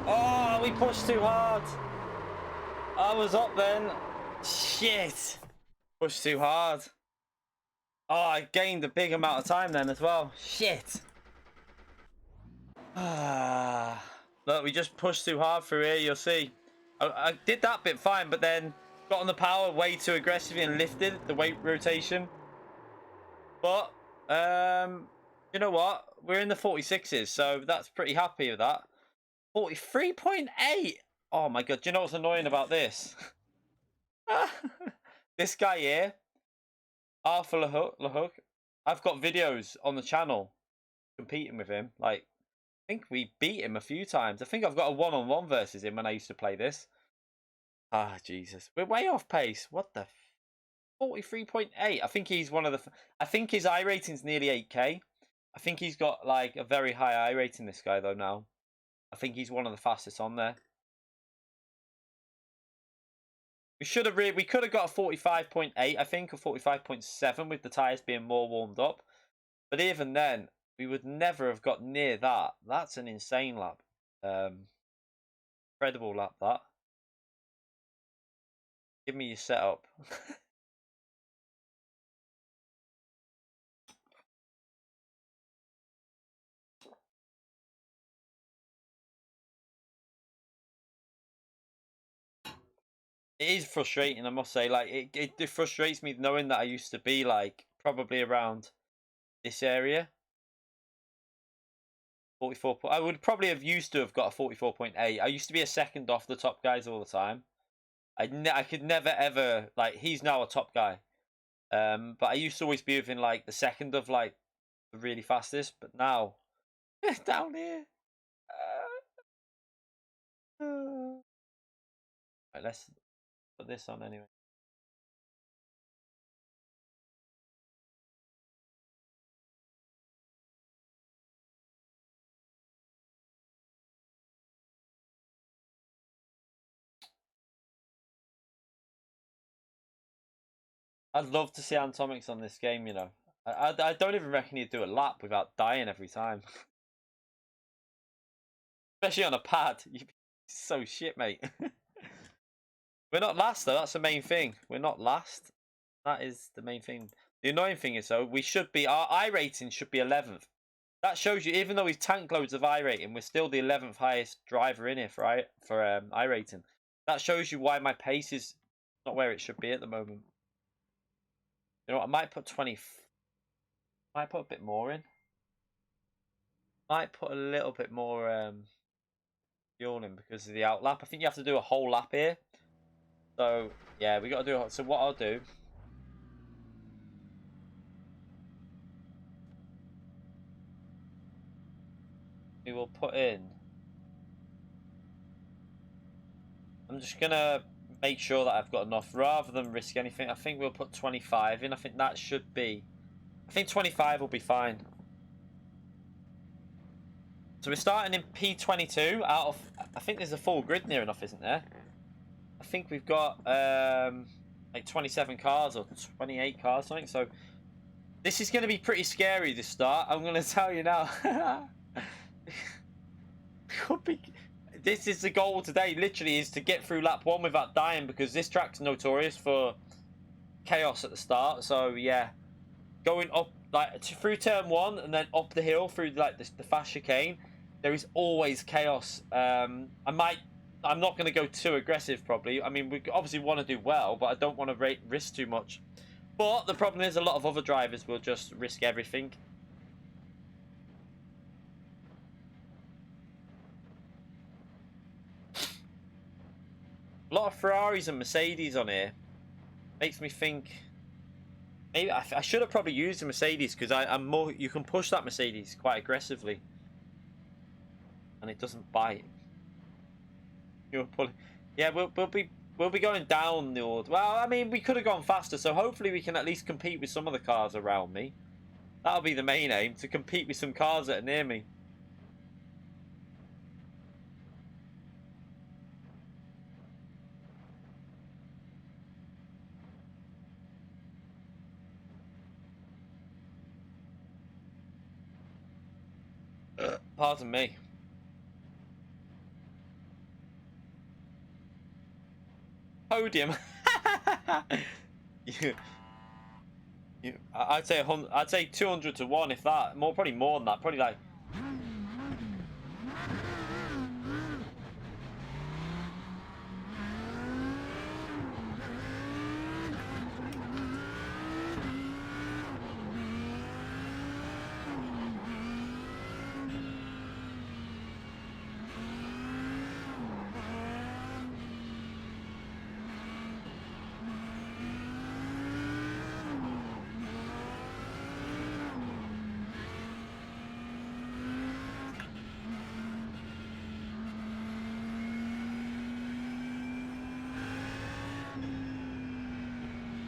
Oh, we pushed too hard. I was up then. Shit. Pushed too hard. Oh, I gained a big amount of time then as well. Shit. Look, we just pushed too hard through here, you'll see. I did that bit fine, but then got on the power way too aggressively and lifted the weight rotation. But, you know what? We're in the 46s, so that's pretty happy with that. 43.8. Oh my god, do you know what's annoying about this? This guy here, Arthur LaHook, I've got videos on the channel competing with him. Like, I think we beat him a few times. I think I've got a one-on-one versus him when I used to play this. Ah, Jesus. We're way off pace. What the 43.8. I think he's one of the... I think his iRating's nearly 8K. I think he's got, like, a very high iRating, this guy, though, now. I think he's one of the fastest on there. We should have we could have got a 45.8, I think, or 45.7 with the tyres being more warmed up. But even then, we would never have got near that. That's an insane lap. Incredible lap, that. Give me your setup. It is frustrating, I must say. Like, it frustrates me knowing that I used to be, like, probably around this area. 44. I would probably have used to have got a 44.8. I used to be a second off the top guys all the time. I could never, ever... Like, he's now a top guy. But I used to always be within, like, the second of, like, the really fastest. But now, down here. Right, let's put this on anyway. I'd love to see Antomics on this game, you know. I don't even reckon he'd do a lap without dying every time. Especially on a pad. You'd be so shit, mate. We're not last, though. That's the main thing. We're not last. That is the main thing. The annoying thing is, though, we should be... Our iRating should be 11th. That shows you, even though he's tanked loads of iRating, we're still the 11th highest driver in here for iRating. That shows you why my pace is not where it should be at the moment. You know what? I might put 20... Might put a bit more in. Might put a little bit more fuel in because of the outlap. I think you have to do a whole lap here. So, yeah, we got to do it. So what I'll do... We will put in... I'm just going to make sure that I've got enough rather than risk anything. I think we'll put 25 in. I think that should be... I think 25 will be fine. So we're starting in P22 out of... I think there's a full grid near enough, isn't there? I think we've got like 27 cars or 28 cars, something. So this is going to be pretty scary, this start. I'm going to tell you now. This is the goal today, literally, is to get through lap 1 without dying, because this track's notorious for chaos at the start. So yeah, going up like through turn 1 and then up the hill through like the fast chicane, there is always chaos. I might I'm not going to go too aggressive, probably. I mean, we obviously want to do well, but I don't want to risk too much. But the problem is a lot of other drivers will just risk everything. A lot of Ferraris and Mercedes on here. Makes me think... Maybe I should have probably used the Mercedes, because I'm more... You can push that Mercedes quite aggressively. And it doesn't bite. You're pulling... Yeah, we'll be going down the order. Well, I mean, we could have gone faster, so hopefully we can at least compete with some of the cars around me. That'll be the main aim, to compete with some cars that are near me. Pardon me. Podium. I'd say 200 to 1, if that. Probably more than that. Probably like.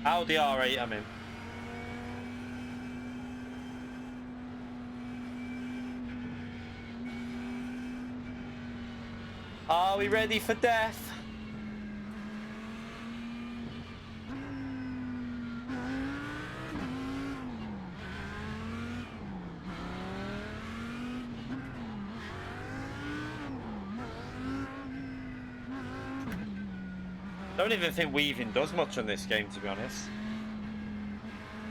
Audi R8, I'm in. Are we ready for death? Don't even think weaving does much on this game, to be honest.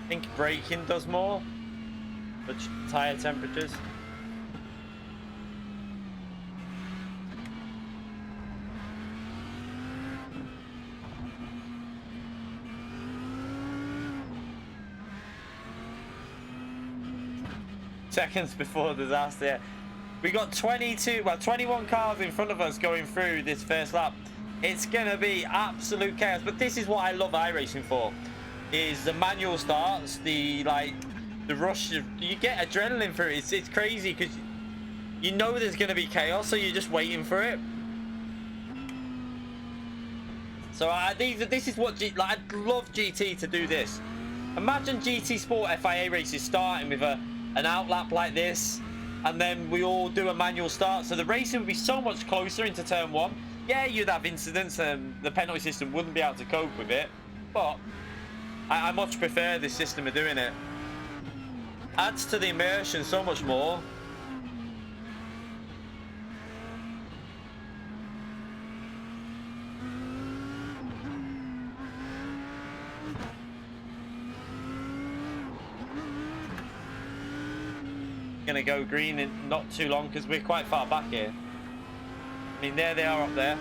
I think braking does more, but tyre temperatures. Seconds before disaster. Yeah. We got 21 cars in front of us going through this first lap. It's gonna be absolute chaos, but this is what I love iRacing for, is the manual starts, the rush. You get adrenaline for it. It's crazy, because you know there's gonna be chaos, so you're just waiting for it. So this is what I'd love GT to do this. Imagine GT Sport FIA races starting with an outlap like this, and then we all do a manual start, so the racing would be so much closer into turn 1. Yeah, you'd have incidents and the penalty system wouldn't be able to cope with it, but I much prefer this system of doing it. Adds to the immersion so much more. Gonna go green in not too long, because we're quite far back here. I mean, there they are up there.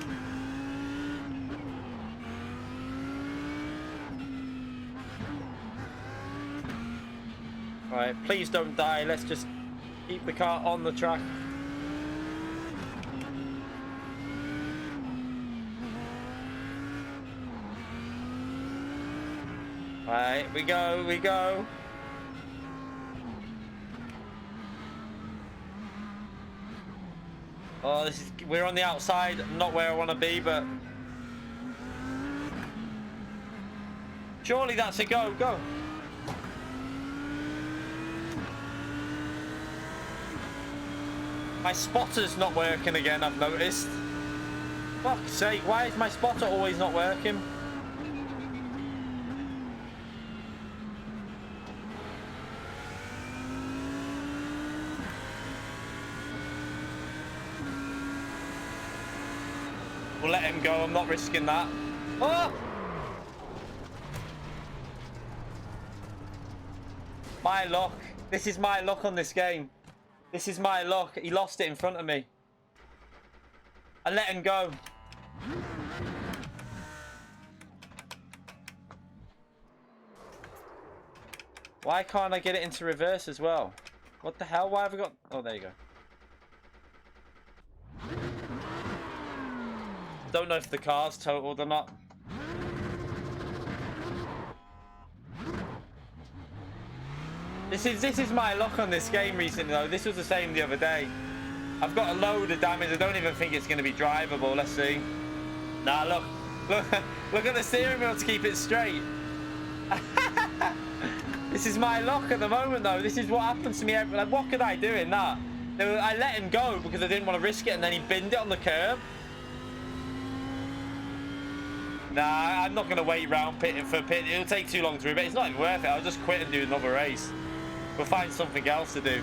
Alright, please don't die. Let's just keep the car on the track. Alright, we go. Oh, we're on the outside, not where I want to be, but surely that's a go. My spotter's not working again, I've noticed. Fuck's sake, why is my spotter always not working? We'll let him go, I'm not risking that. Oh! My luck. This is my luck on this game. This is my luck. He lost it in front of me. I let him go. Why can't I get it into reverse as well? What the hell? Why have I got... Oh, there you go. Don't know if the car's totaled or not. This is my luck on this game recently though. This was the same the other day. I've got a load of damage. I don't even think it's going to be drivable. Let's see. Nah, look at the steering wheel to keep it straight. This is my luck at the moment though. This is what happens to me. Like, what could I do in that? I let him go because I didn't want to risk it, and then he binned it on the curb. Nah, I'm not going to wait round pitting for pit. It'll take too long to rebate. It's not even worth it. I'll just quit and do another race. We'll find something else to do.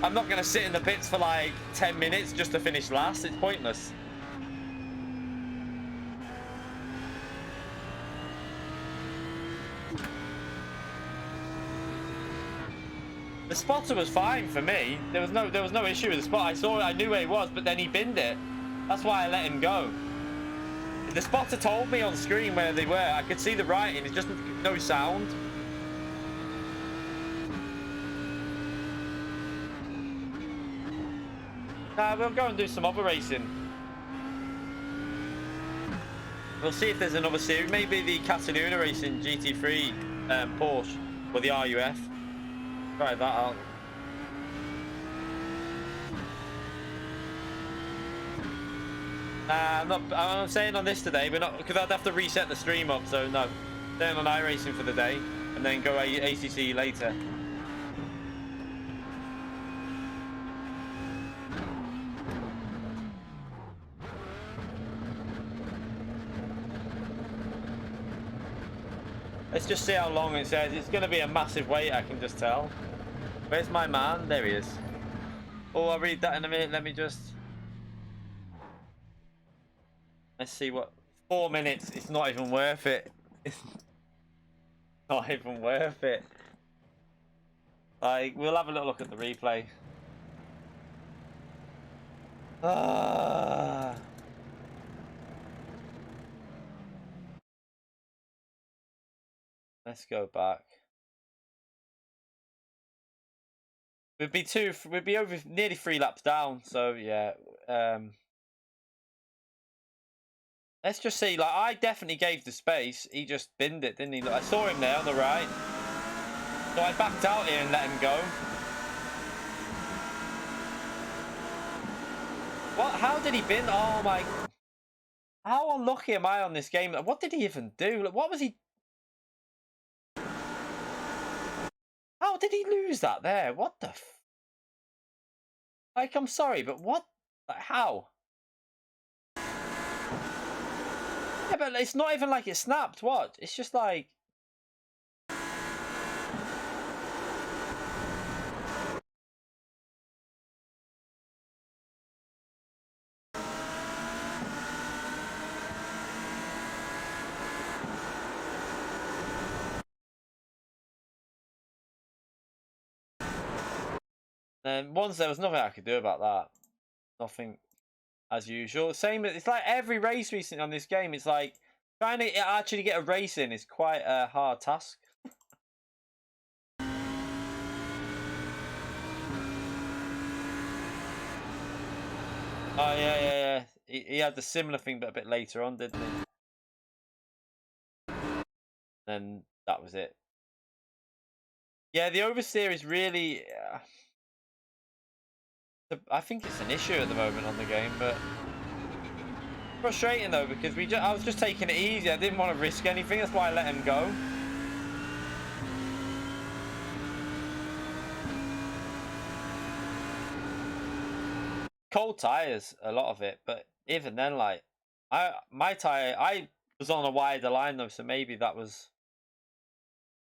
I'm not going to sit in the pits for like 10 minutes just to finish last. It's pointless. The spotter was fine for me. There was no issue with the spot. I saw it. I knew where he was, but then he binned it. That's why I let him go. The spotter told me on screen where they were. I could see the writing. It's just no sound. We'll go and do some other racing. We'll see if there's another series. Maybe the Cataluna Racing GT3 Porsche or the RUF. Try that out. I'm saying on this today, but not because I'd have to reset the stream up. So no, staying on iRacing for the day, and then go ACC later. Let's just see how long it says. It's going to be a massive wait, I can just tell. Where's my man? There he is. Oh, I'll read that in a minute. Let me just... Let's see what... 4 minutes. It's not even worth it. It's not even worth it. Like, we'll have a little look at the replay. Let's go back. We'd be over nearly 3 laps down, so yeah. Let's just see. Like, I definitely gave the space. He just binned it, didn't he? Look, I saw him there on the right. So I backed out here and let him go. What? How did he bin? Oh my... How unlucky am I on this game? What did he even do? Like, what was he... How did he lose that there? What the f... Like, I'm sorry, but what? Like, how? Yeah, but it's not even like it snapped. What? It's just like... And once there was nothing I could do about that. Nothing, as usual. Same, it's like every race recently on this game. It's like trying to actually get a race in is quite a hard task. Oh yeah. He had the similar thing, but a bit later on, didn't he? And that was it. Yeah, the oversteer is really. I think it's an issue at the moment on the game, but frustrating though because I was just taking it easy. I didn't want to risk anything. That's why I let him go. Cold tires, a lot of it, but even then, like my tire, I was on a wider line though, so maybe that was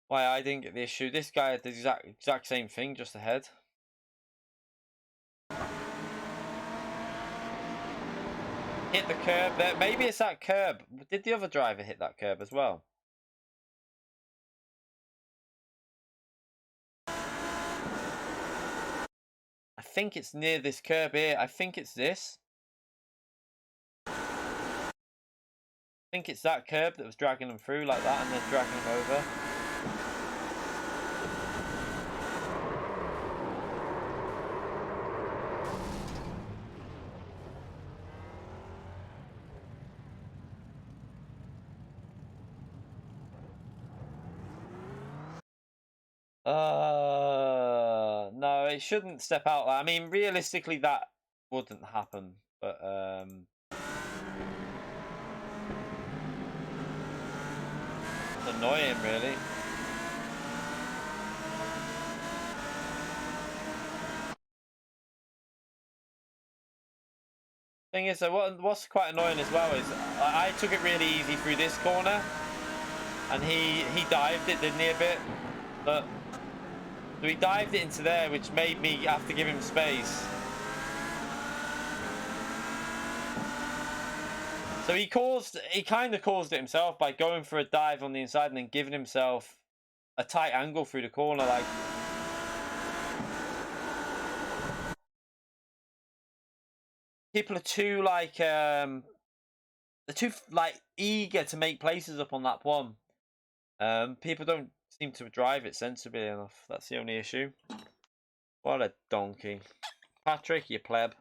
why I didn't get the issue. This guy had the exact same thing just ahead. Hit the curb there. Maybe it's that curb. Did the other driver hit that curb as well? I think it's near this curb here. I think it's this. think it's that curb that was dragging them through like that and then dragging them over. No, it shouldn't step out. I mean, realistically, that wouldn't happen. But it's annoying, really. Thing is, what's quite annoying as well is I took it really easy through this corner, and he dived it, didn't he, a bit? But so he dived it into there, which made me have to give him space. So he kind of caused it himself by going for a dive on the inside and then giving himself a tight angle through the corner, like. People are too like they're too like eager to make places up on that one. People don't seem to drive it sensibly enough. That's the only issue. What a donkey. Patrick, you pleb.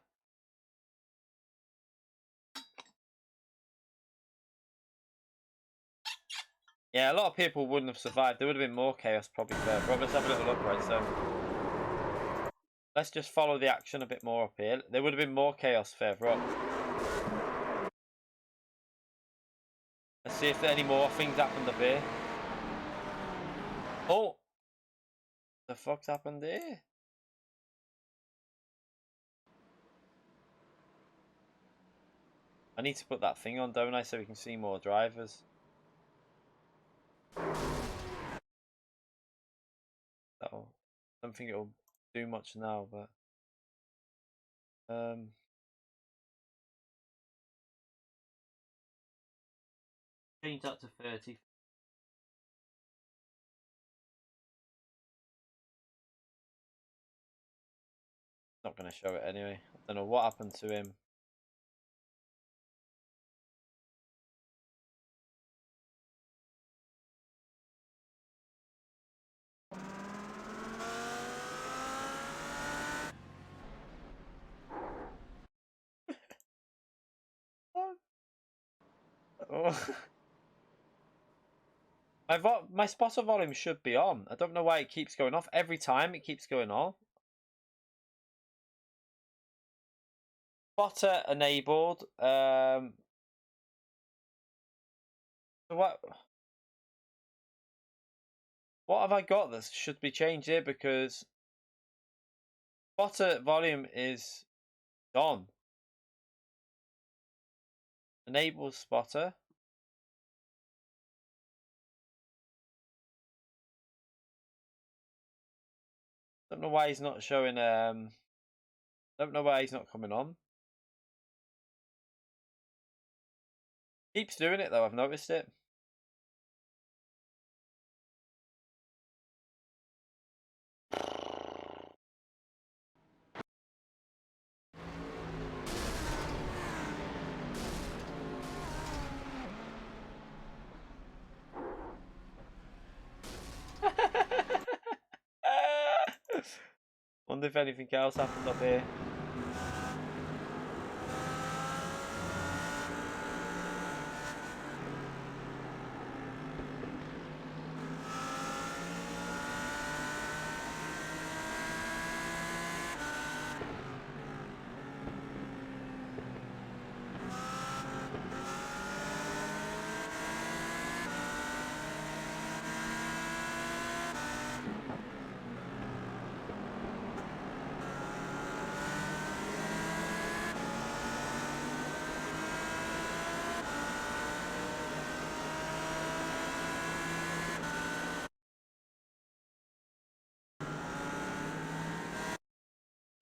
Yeah, a lot of people wouldn't have survived. There would have been more chaos probably there. But let's have a little look, right? So let's just follow the action a bit more up here. There would have been more chaos further up. Let's see if any more things happened up here. Oh! The fuck's happened here? I need to put that thing on, don't I, so we can see more drivers. I don't think it'll do much now, but change that to 30. Not going to show it anyway. I don't know what happened to him. My spotter volume should be on. I don't know why it keeps going off. Every time it keeps going on. Spotter enabled. So what have I got that should be changed here? Because spotter volume is on. Enable spotter. Don't know why he's not showing. Don't know why he's not coming on. Keeps doing it though. I've noticed it. Wonder if anything else happened up here.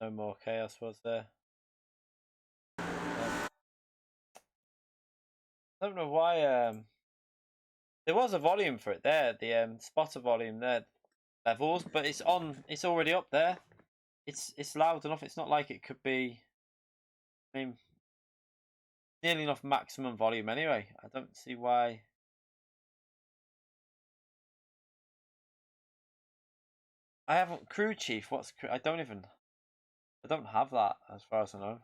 No more chaos, was there? I don't know why. There was a volume for it there, the spotter volume there, levels, but it's on. It's already up there. It's loud enough. It's not like it could be. I mean, nearly enough maximum volume anyway. I don't see why. I haven't crew chief. What's crew? I don't have that as far as I know.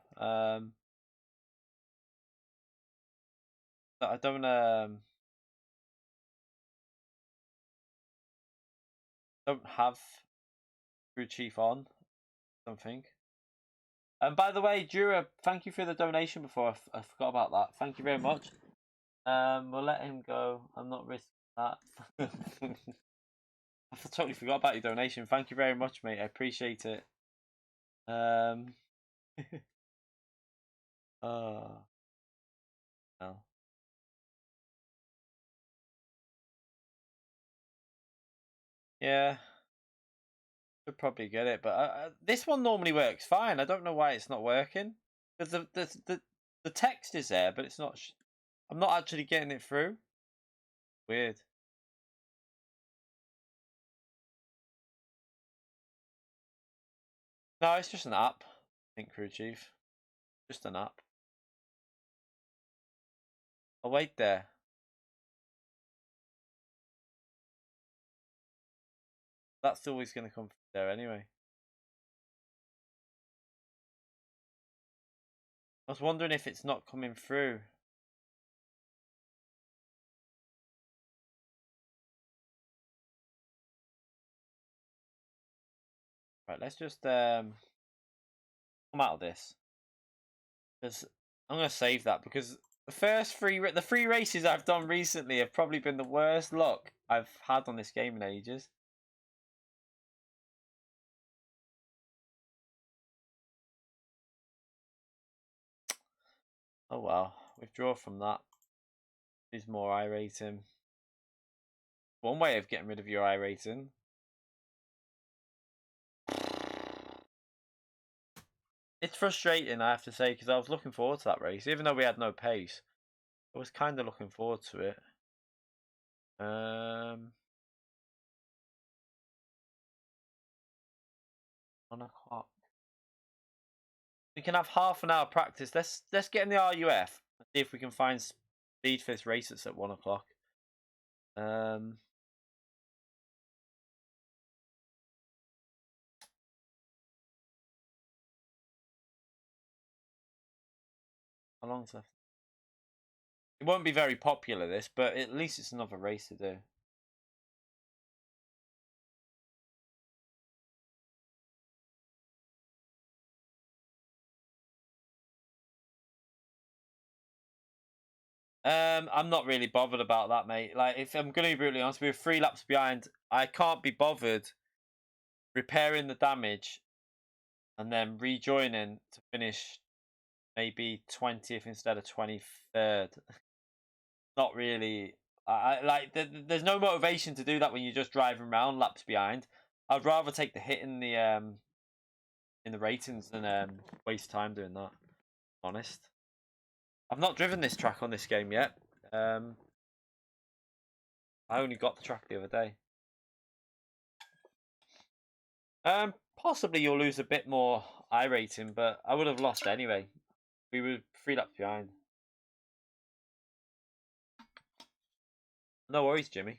I don't have crew chief on. I don't think. And by the way, Jura, thank you for the donation before. I forgot about that. Thank you very much. We'll let him go. I'm not risking that. I totally forgot about your donation. Thank you very much, mate. I appreciate it. Oh, no. Yeah, should probably get it, but this one normally works fine. I don't know why it's not working. Because the text is there, but it's not. I'm not actually getting it through. Weird. No, it's just an app. I think Crew Chief. Just an app. I'll wait there. That's always going to come there anyway. I was wondering if it's not coming through. Right, let's just come out of this. Because I'm going to save that because the three races I've done recently have probably been the worst luck I've had on this game in ages. Oh well, withdraw from that. There's more iRating. One way of getting rid of your iRating. It's frustrating, I have to say, because I was looking forward to that race, even though we had no pace. I was kind of looking forward to it. 1 o'clock. We can have half an hour practice. Let's get in the RUF and see if we can find speed for this race that's at 1 o'clock. How long's left? It won't be very popular, this, but at least it's another race to do. I'm not really bothered about that, mate. Like, if I'm going to be brutally honest, we're 3 laps behind. I can't be bothered repairing the damage and then rejoining to finish maybe 20th instead of 23rd. Not really. I like. There's no motivation to do that when you're just driving around laps behind. I'd rather take the hit in the ratings than waste time doing that. Honest. I've not driven this track on this game yet. I only got the track the other day. Possibly you'll lose a bit more iRating, but I would have lost anyway. We were 3 laps behind. No worries, Jimmy.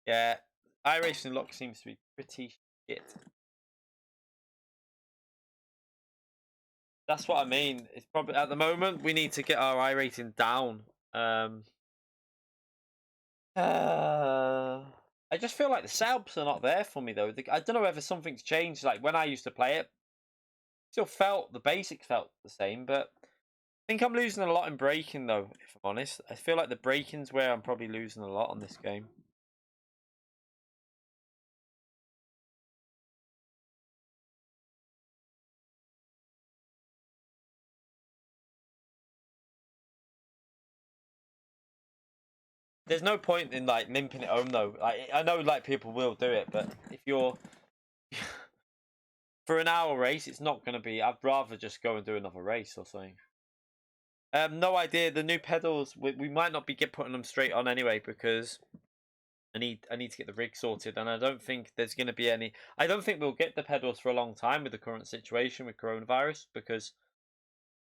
Yeah, iRacing luck seems to be pretty shit. That's what I mean. It's probably at the moment we need to get our iRating down. I just feel like the setups are not there for me though. I don't know whether something's changed. Like when I used to play it, still felt the basics felt the same, but I think I'm losing a lot in braking though. If I'm honest, I feel like the braking's where I'm probably losing a lot on this game. There's no point in like limping it home though. I know like people will do it, but if you're for an hour race, it's not going to be. I'd rather just go and do another race or something. No idea. The new pedals, we might not be putting them straight on anyway because I need to get the rig sorted, and I don't think there's going to be any. I don't think we'll get the pedals for a long time with the current situation with coronavirus because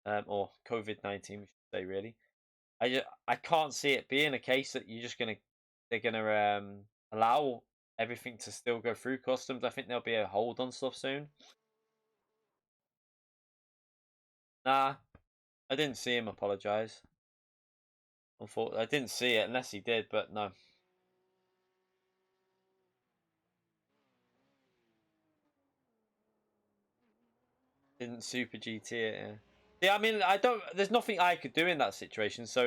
or COVID-19, we should say, really. I can't see it being a case that they're gonna allow everything to still go through customs. I think there'll be a hold on stuff soon. Nah, I didn't see him apologize. Unfortunately, I didn't see it unless he did, but no. Didn't Super GT it. Yeah. Yeah, I mean, I don't. There's nothing I could do in that situation, so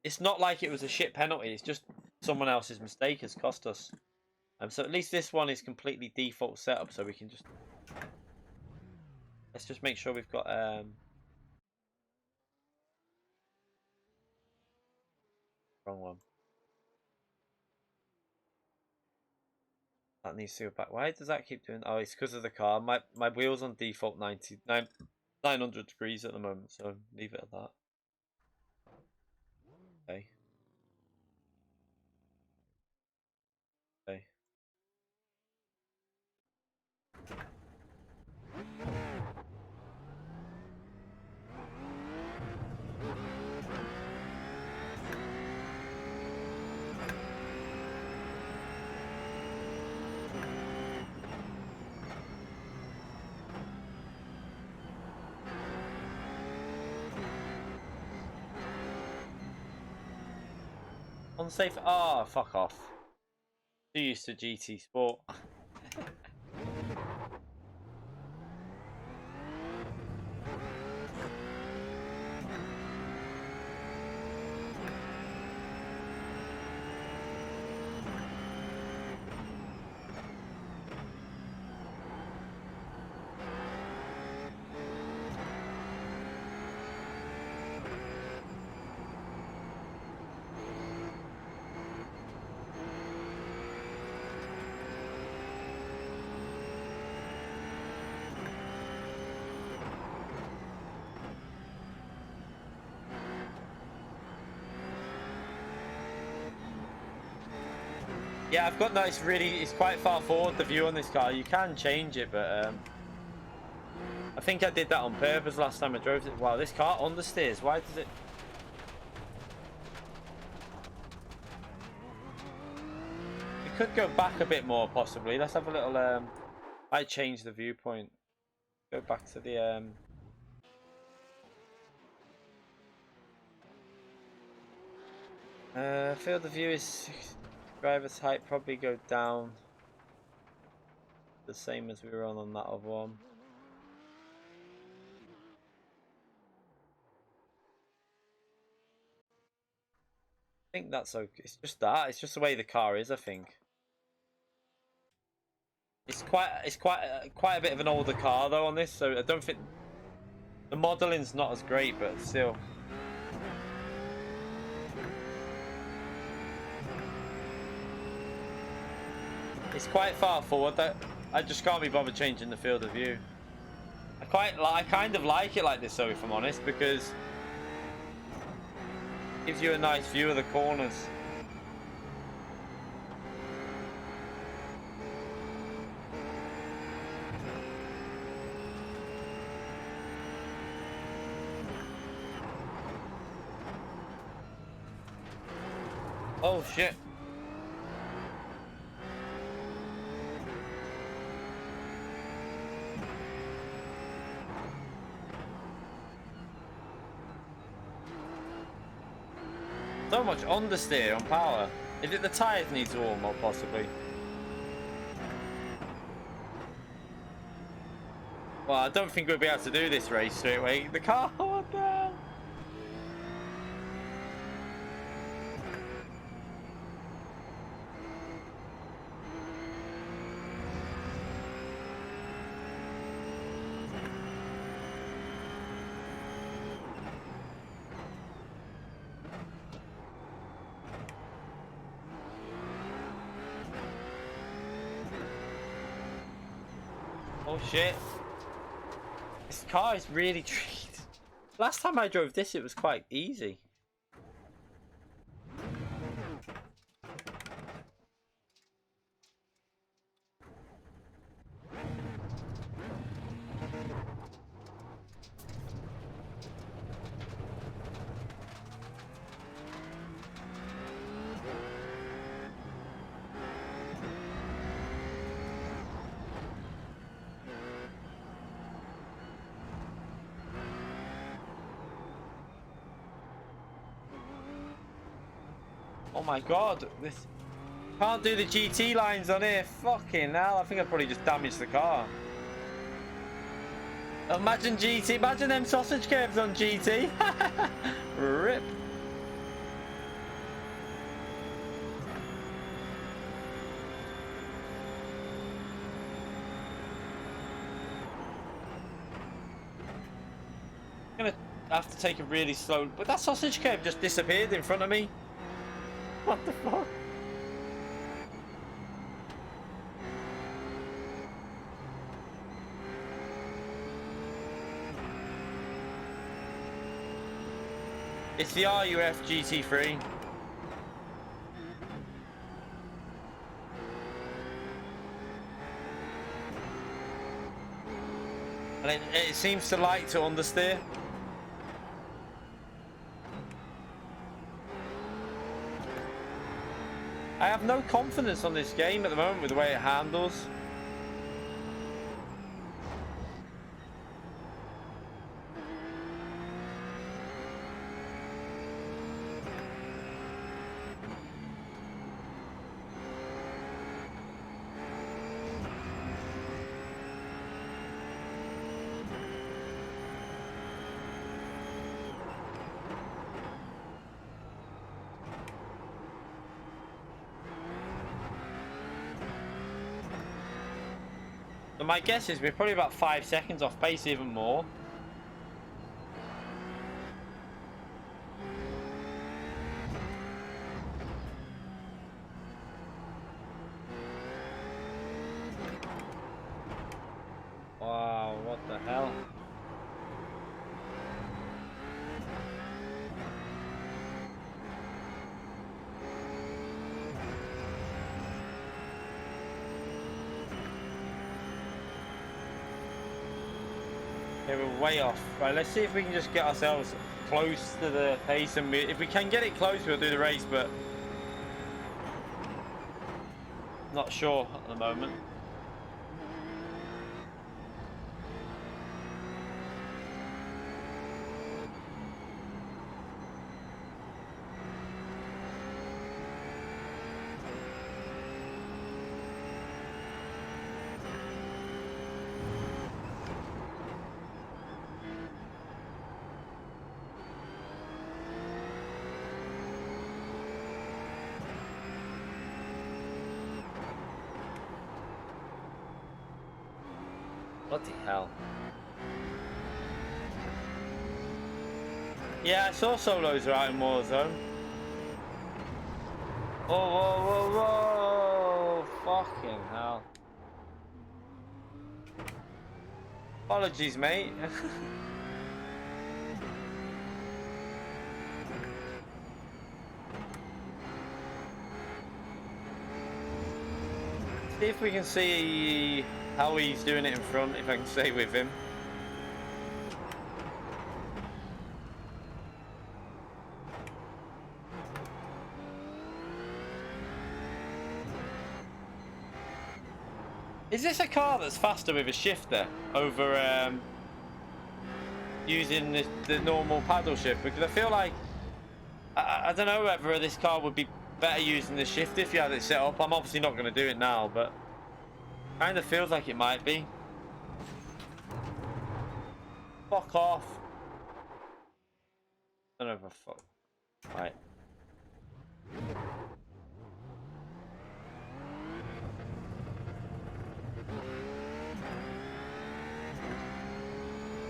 it's not like it was a shit penalty. It's just someone else's mistake has cost us. So at least this one is completely default setup, so we can just let's just make sure we've got wrong one. That needs to go back. Why does that keep doing? Oh, it's because of the car. My wheel's on default 900 degrees at the moment, so leave it at that. Okay. Okay. Unsafe. Ah, oh, fuck off. Too used to GT Sport. Yeah, I've got that. It's quite far forward, the view on this car. You can change it, but I think I did that on purpose last time I drove it. Wow, this car understeers. Why does it? It could go back a bit more, possibly. Let's have a little. I change the viewpoint. Go back to the. Field of view is driver's height. Probably go down. The same as we were on that other one. I think that's okay. It's just that. It's just the way the car is, I think. It's quite a bit of an older car though on this, so I don't think the modeling's not as great, but still. It's quite far forward. That I just can't be bothered changing the field of view. I kind of like it like this though, if I'm honest, because it gives you a nice view of the corners. Oh shit. So much understeer on power. Is it the tyres need to warm up, possibly? Well, I don't think we'll be able to do this race straight away. The car, what the hell? Oh shit. This car is really tricky. Last time I drove this, it was quite easy. Oh my god, this can't do the GT lines on here. Fucking hell, I think I probably just damaged the car. Imagine GT, imagine them sausage curves on GT. Rip. I'm gonna have to take a really slow, but that sausage curve just disappeared in front of me. What the fuck? It's the Ruf GT3. And it seems to like to understeer. I have no confidence on this game at the moment with the way it handles. So my guess is we're probably about 5 seconds off pace, even more. Wow, what the hell? Okay, we're way off. Right, let's see if we can just get ourselves close to the pace, and if we can get it close, we'll do the race, but not sure at the moment. What the hell? Yeah, I saw solos are out in Warzone. Whoa, whoa, whoa, whoa! Fucking hell. Apologies, mate. See if we can see how he's doing it in front, if I can stay with him. Is this a car that's faster with a shifter over using the normal paddle shift? Because I feel like, I don't know whether this car would be better using the shift if you had it set up. I'm obviously not going to do it now, but kind of feels like it might be. Fuck off. I don't know if I fuck. Right.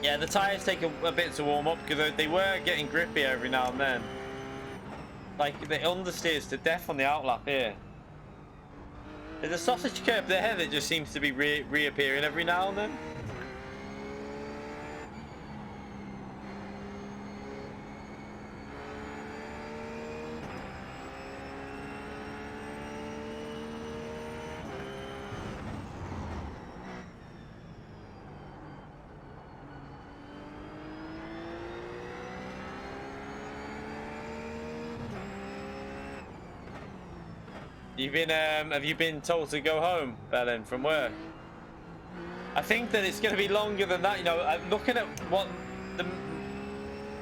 Yeah, the tyres take a bit to warm up because they were getting grippy every now and then. Like, it understeers to death on the outlap here. There's a sausage curve there that just seems to be reappearing every now and then. Have you been told to go home, Belen, from work? I think that it's going to be longer than that. You know, I'm looking at what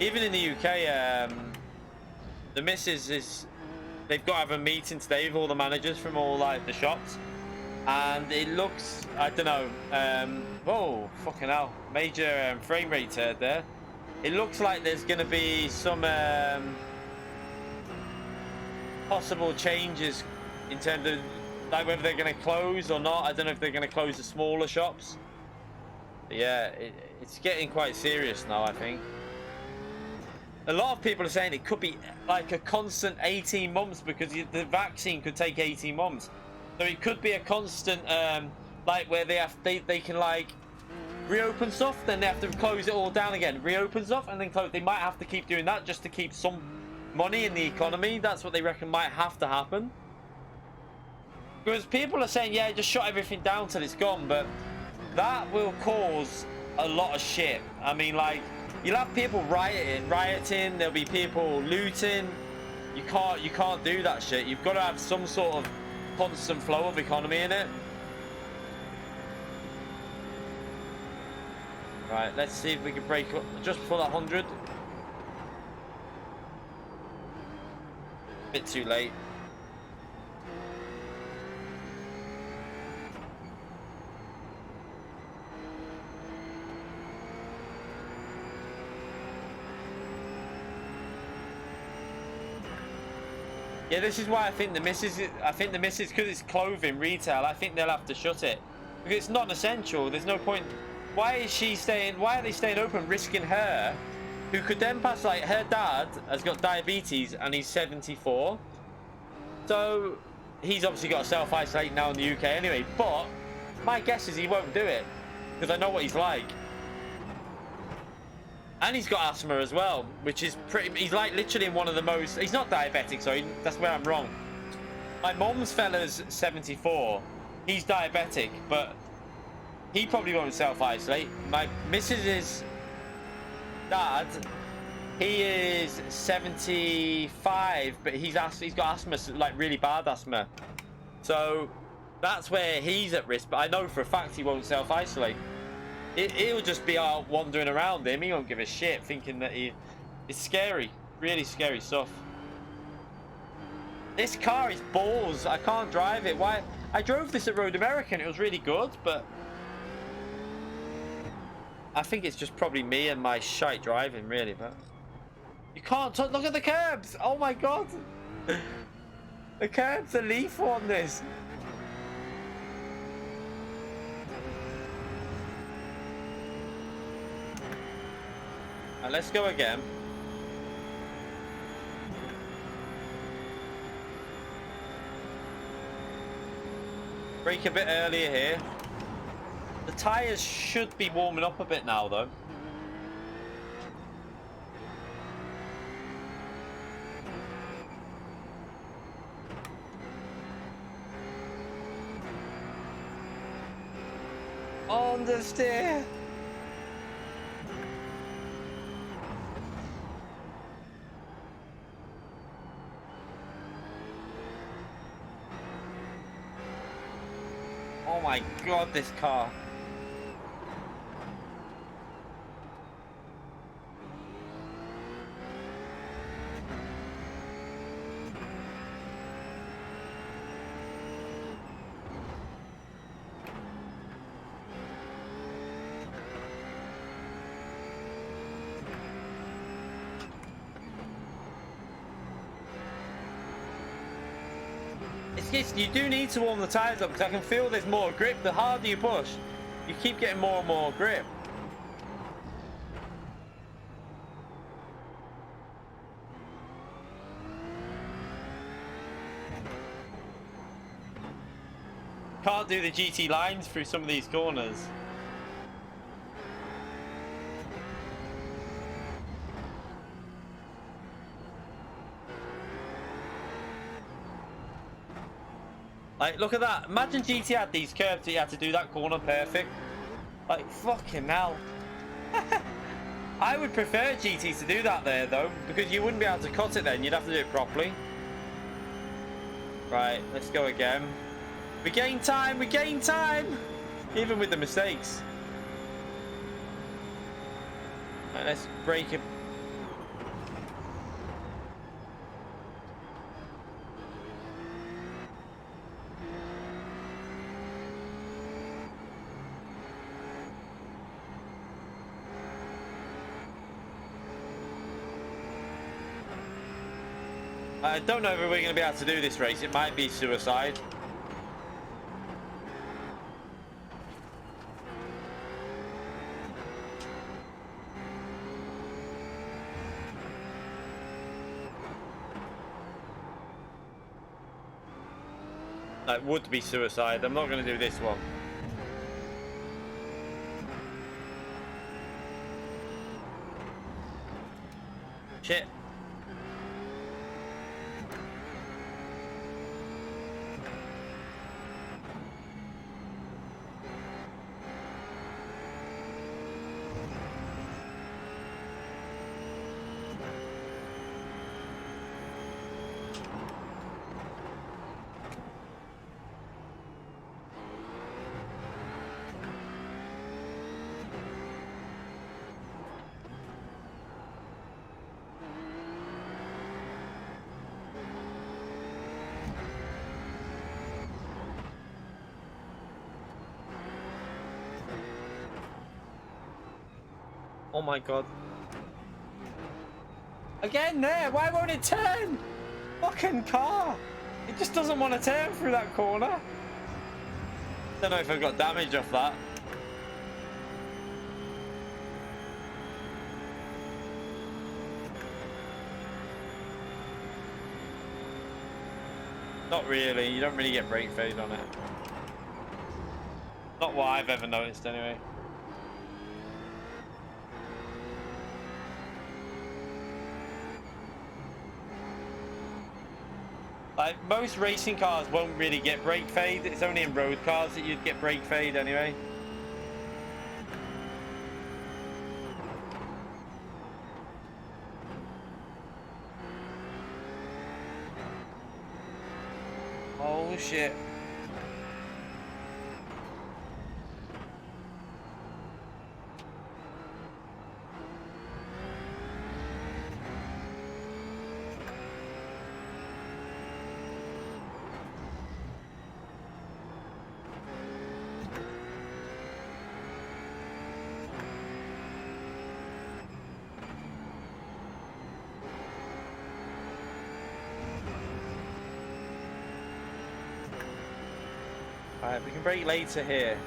even in the UK, the missus is they've got to have a meeting today with all the managers from all like the shops, and it looks, I don't know, whoa, fucking hell, major frame rate turd there. It looks like there's going to be some possible changes in terms of like whether they're going to close or not. I don't know if they're going to close the smaller shops. But yeah, it's getting quite serious now, I think. A lot of people are saying it could be like a constant 18 months because the vaccine could take 18 months. So it could be a constant, like where they can like reopen stuff, then they have to close it all down again, reopen stuff, and then close. They might have to keep doing that just to keep some money in the economy. That's what they reckon might have to happen. Because people are saying, yeah, just shut everything down till it's gone, but that will cause a lot of shit. I mean, like, you'll have people rioting, there'll be people looting. You can't do that shit. You've got to have some sort of constant flow of economy in it. Right, let's see if we can break up just before that 100. Bit too late. Yeah, this is why I think the missus, because it's clothing retail, I think they'll have to shut it because it's not essential. There's no point. Why is she staying? Why are they staying open, risking her, who could then pass? Like, her dad has got diabetes and he's 74, so he's obviously got to self-isolate now in the UK anyway. But my guess is he won't do it because I know what he's like. And he's got asthma as well, which is pretty. He's like literally in one of the most. He's not diabetic, sorry. That's where I'm wrong. My mum's fella's 74. He's diabetic, but he probably won't self-isolate. My missus's dad, he is 75, but he's got asthma, like really bad asthma. So that's where he's at risk. But I know for a fact he won't self-isolate. He'll just be out wandering around him. He won't give a shit, thinking that it's scary. Really scary stuff. This car is balls. I can't drive it. Why? I drove this at Road America and it was really good, but I think it's just probably me and my shite driving, really. But you can't look at the curbs. Oh my god. The curbs are lethal on this. Right, let's go again. Brake a bit earlier here. The tyres should be warming up a bit now, though. On the steer. Oh my god, this car. You do need to warm the tyres up because I can feel there's more grip. The harder you push, you keep getting more and more grip. Can't do the GT lines through some of these corners. Like, look at that. Imagine GT had these curves that you had to do that corner perfect. Like, fucking hell. I would prefer GT to do that there, though, because you wouldn't be able to cut it then. You'd have to do it properly. Right, let's go again. We gain time, we gain time! Even with the mistakes. Right, let's break it. I don't know if we're going to be able to do this race. It might be suicide. That would be suicide. I'm not going to do this one. Shit. Oh my god. Again there, why won't it turn? Fucking car. It just doesn't want to turn through that corner. Don't know if I got damage off that. Not really, you don't really get brake fade on it. Not what I've ever noticed anyway. Like, most racing cars won't really get brake fade. It's only in road cars that you'd get brake fade anyway. Oh shit. Alright, we can brake later here.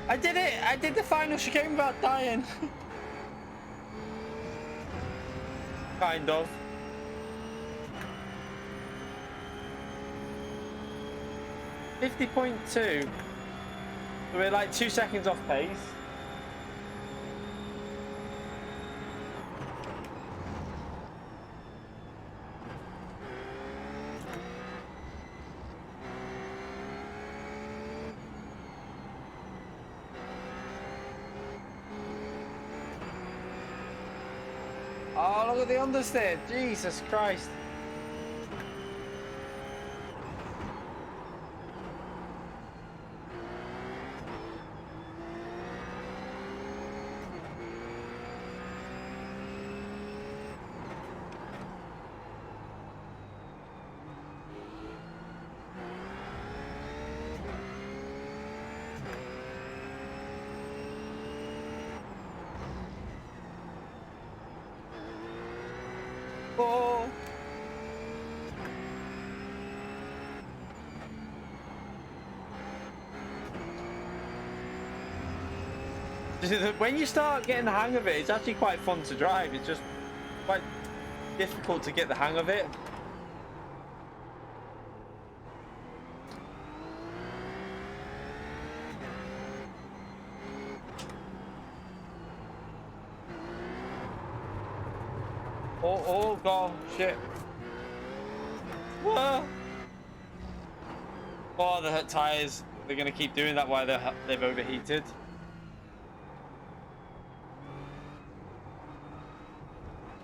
I did it! I did the final chicane without dying. Kind of. .2. So we're like 2 seconds off pace. Oh, look at the understeer. Jesus Christ. Oh. When you start getting the hang of it, it's actually quite fun to drive. It's just quite difficult to get the hang of it. Oh god, shit. Whoa. Oh, the tires, they're going to keep doing that while they've overheated.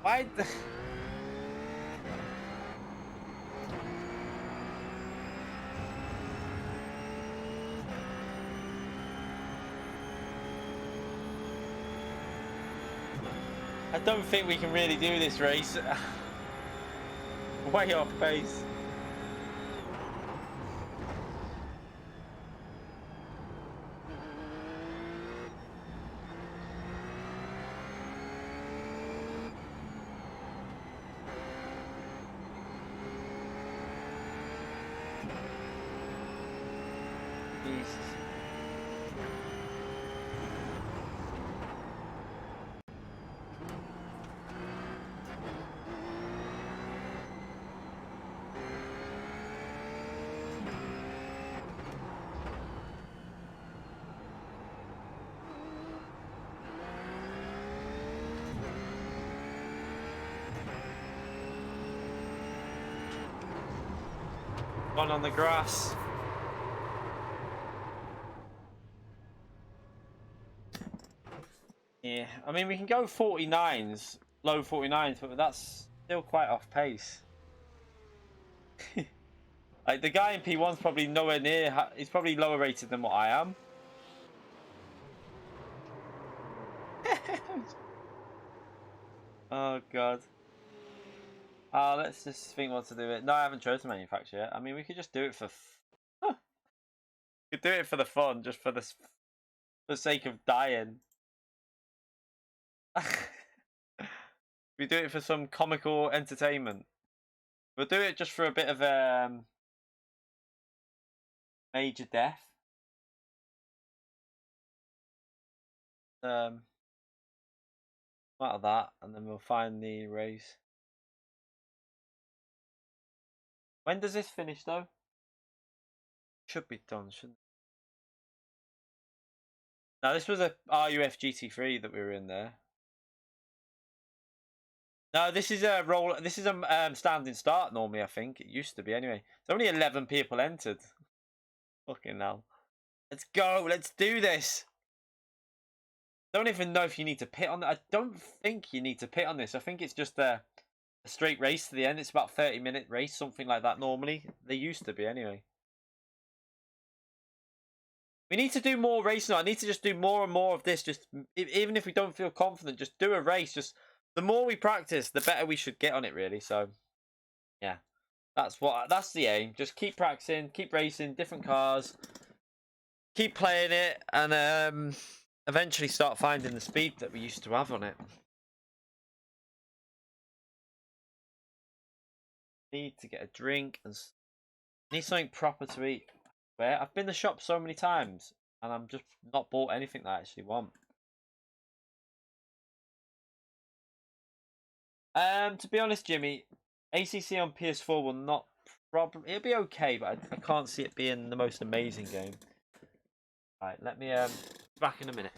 Why? I don't think we can really do this race. Way off pace. Jesus. One on the grass. Yeah, I mean, we can go 49s, low 49s, but that's still quite off pace. Like, the guy in P1's probably nowhere near, he's probably lower rated than what I am. Oh, God. Let's just think what to do it. No, I haven't chosen manufacturer yet. I mean, we could just do it for... we could do it for the fun, just for the sake of dying. We do it for some comical entertainment. We'll do it just for a bit of major death. Out of that, and then we'll find the race. When does this finish, though? Should be done, shouldn't it? Now, this was a Ruf GT3 that we were in there. No, this is a roll. This is a standing start normally. I think it used to be anyway. It's only 11 people entered. Fucking hell! Let's go. Let's do this. Don't even know if you need to pit on that. I don't think you need to pit on this. I think it's just a straight race to the end. It's about 30-minute race, something like that. Normally, they used to be anyway. We need to do more racing. I need to just do more and more of this. Just even if we don't feel confident, just do a race. Just the more we practice, the better we should get on it. Really. So, yeah, that's the aim. Just keep practicing, keep racing, different cars, keep playing it, and eventually start finding the speed that we used to have on it. Need to get a drink and need something proper to eat. Where I've been to the shop so many times and I'm just not bought anything that I actually want. To be honest, Jimmy, ACC on PS4 will not probably. It'll be okay, but I can't see it being the most amazing game. All right, let me back in a minute.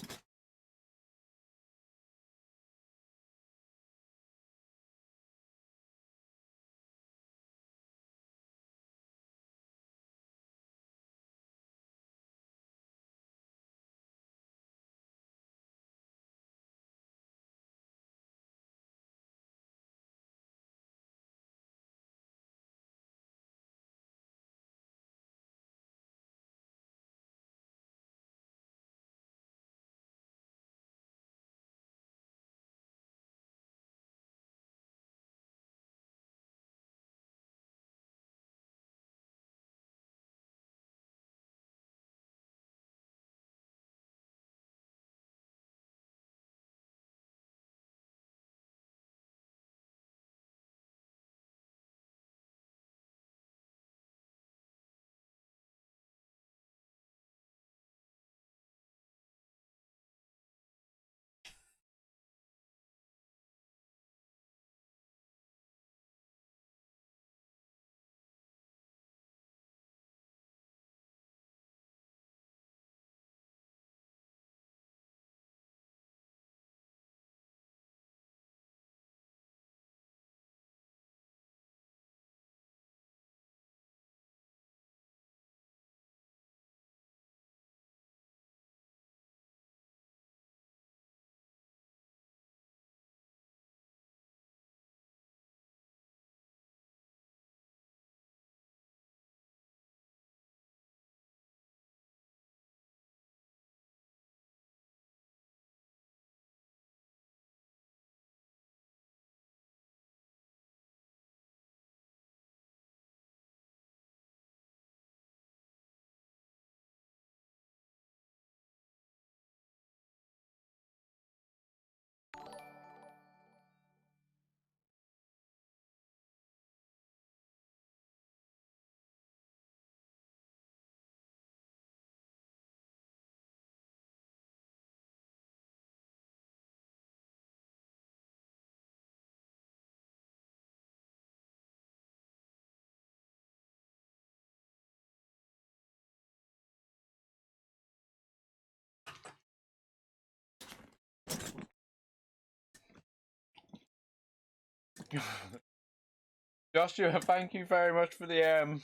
Joshua, thank you very much for the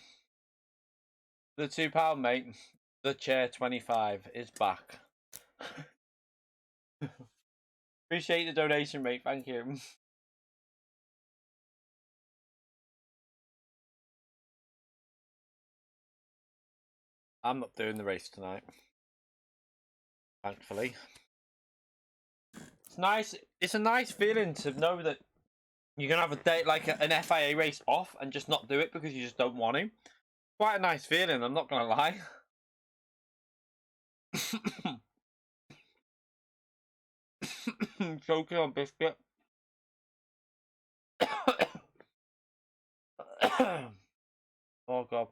£2, mate. The chair 25 is back. Appreciate the donation, mate. Thank you. I'm not doing the race tonight, thankfully. It's nice. It's a nice feeling to know that you're gonna have a day like an FIA race off and just not do it because you just don't want to. Quite a nice feeling. I'm not gonna lie. Choking on biscuit. Oh god.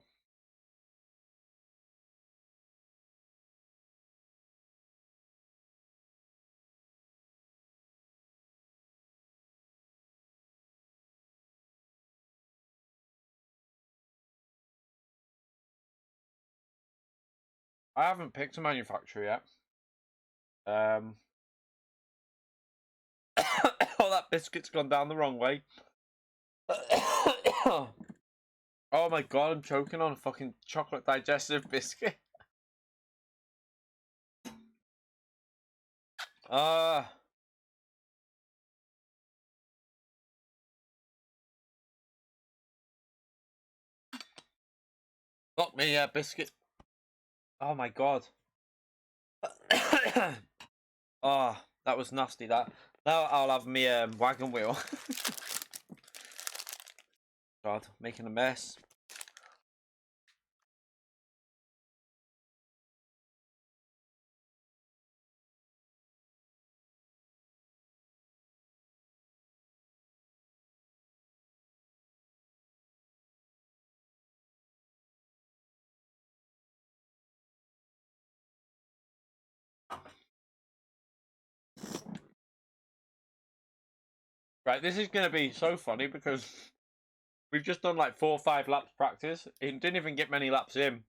I haven't picked a manufacturer yet. Oh, that biscuit's gone down the wrong way. Oh my god, I'm choking on a fucking chocolate digestive biscuit. Fuck me, yeah, biscuit. Oh my god. Oh, that was nasty, that. Now I'll have me wagon wheel. God, making a mess. Right, this is going to be so funny because we've just done like 4 or 5 laps practice. It didn't even get many laps in.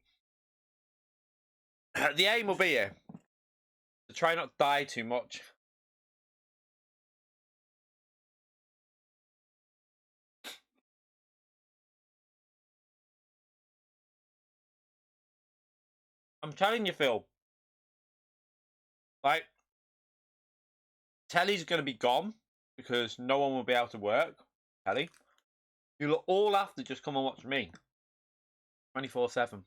The aim will be here to try not die too much. I'm telling you, Phil. Like, telly's going to be gone because no one will be able to work. Telly. You'll all have to just come and watch me. 24/7.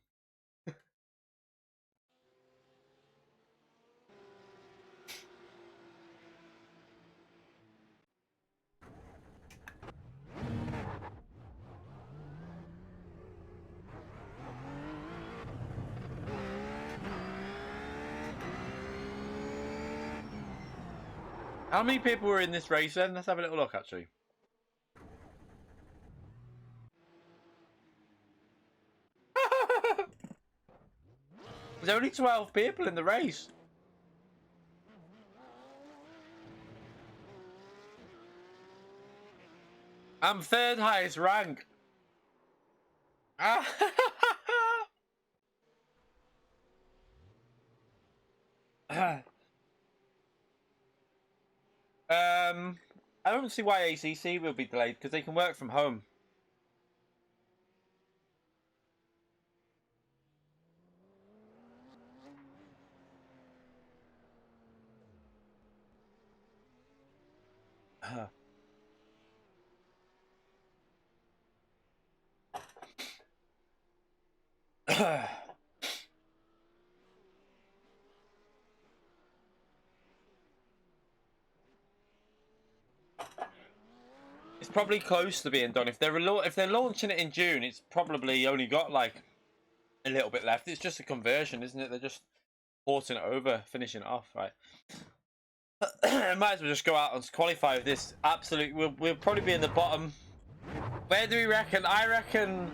How many people were in this race then? Let's have a little look, actually. There's only 12 people in the race. I'm 3rd highest rank. I don't see why ACC will be delayed because they can work from home. It's probably close to being done. If they're launching it in June, it's probably only got like a little bit left. It's just a conversion, isn't it? They're just porting it over, finishing it off, right? Might as well just go out and qualify with this. Absolutely, we'll probably be in the bottom. Where do we reckon? I reckon.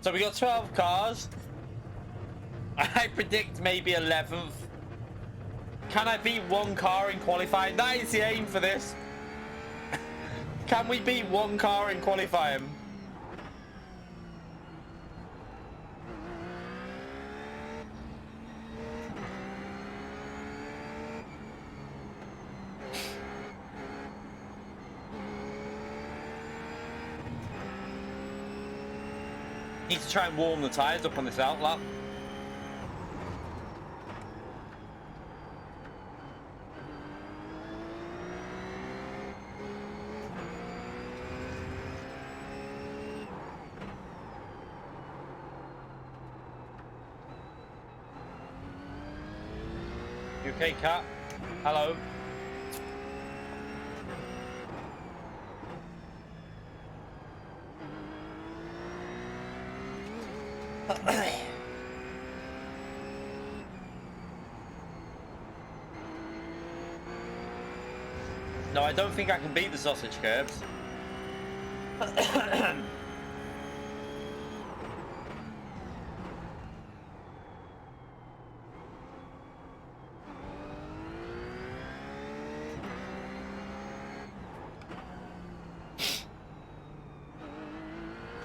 So we got 12 cars. I predict maybe 11th. Can I beat 1 car in qualifying? That is the aim for this. Can we beat 1 car in qualifying? Need to try and warm the tyres up on this outlap. You okay, Cat? Hello. No, I don't think I can beat the sausage curbs.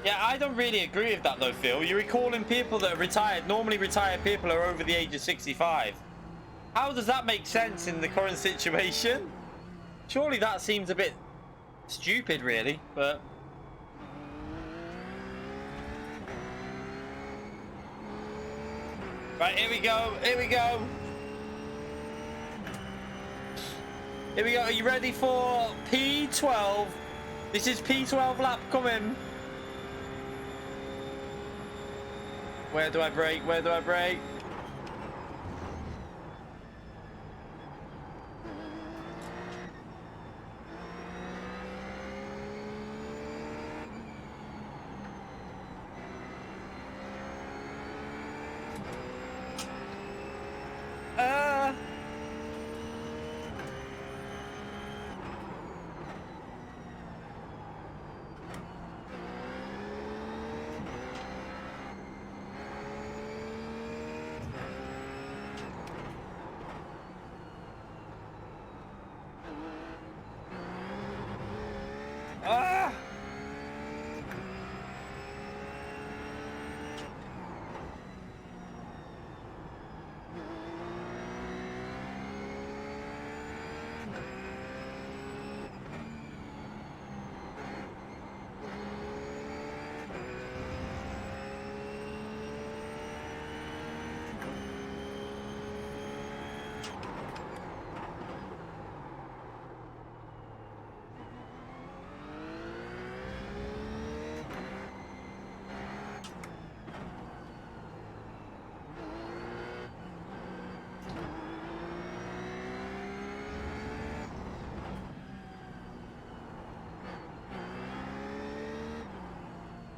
Yeah, I don't really agree with that though, Phil. You're recalling people that are retired. Normally retired people are over the age of 65. How does that make sense in the current situation? Surely that seems a bit stupid, really, but... Right, here we go, here we go. Here we go, are you ready for P12? This is P12 lap coming. Where do I brake? Where do I brake?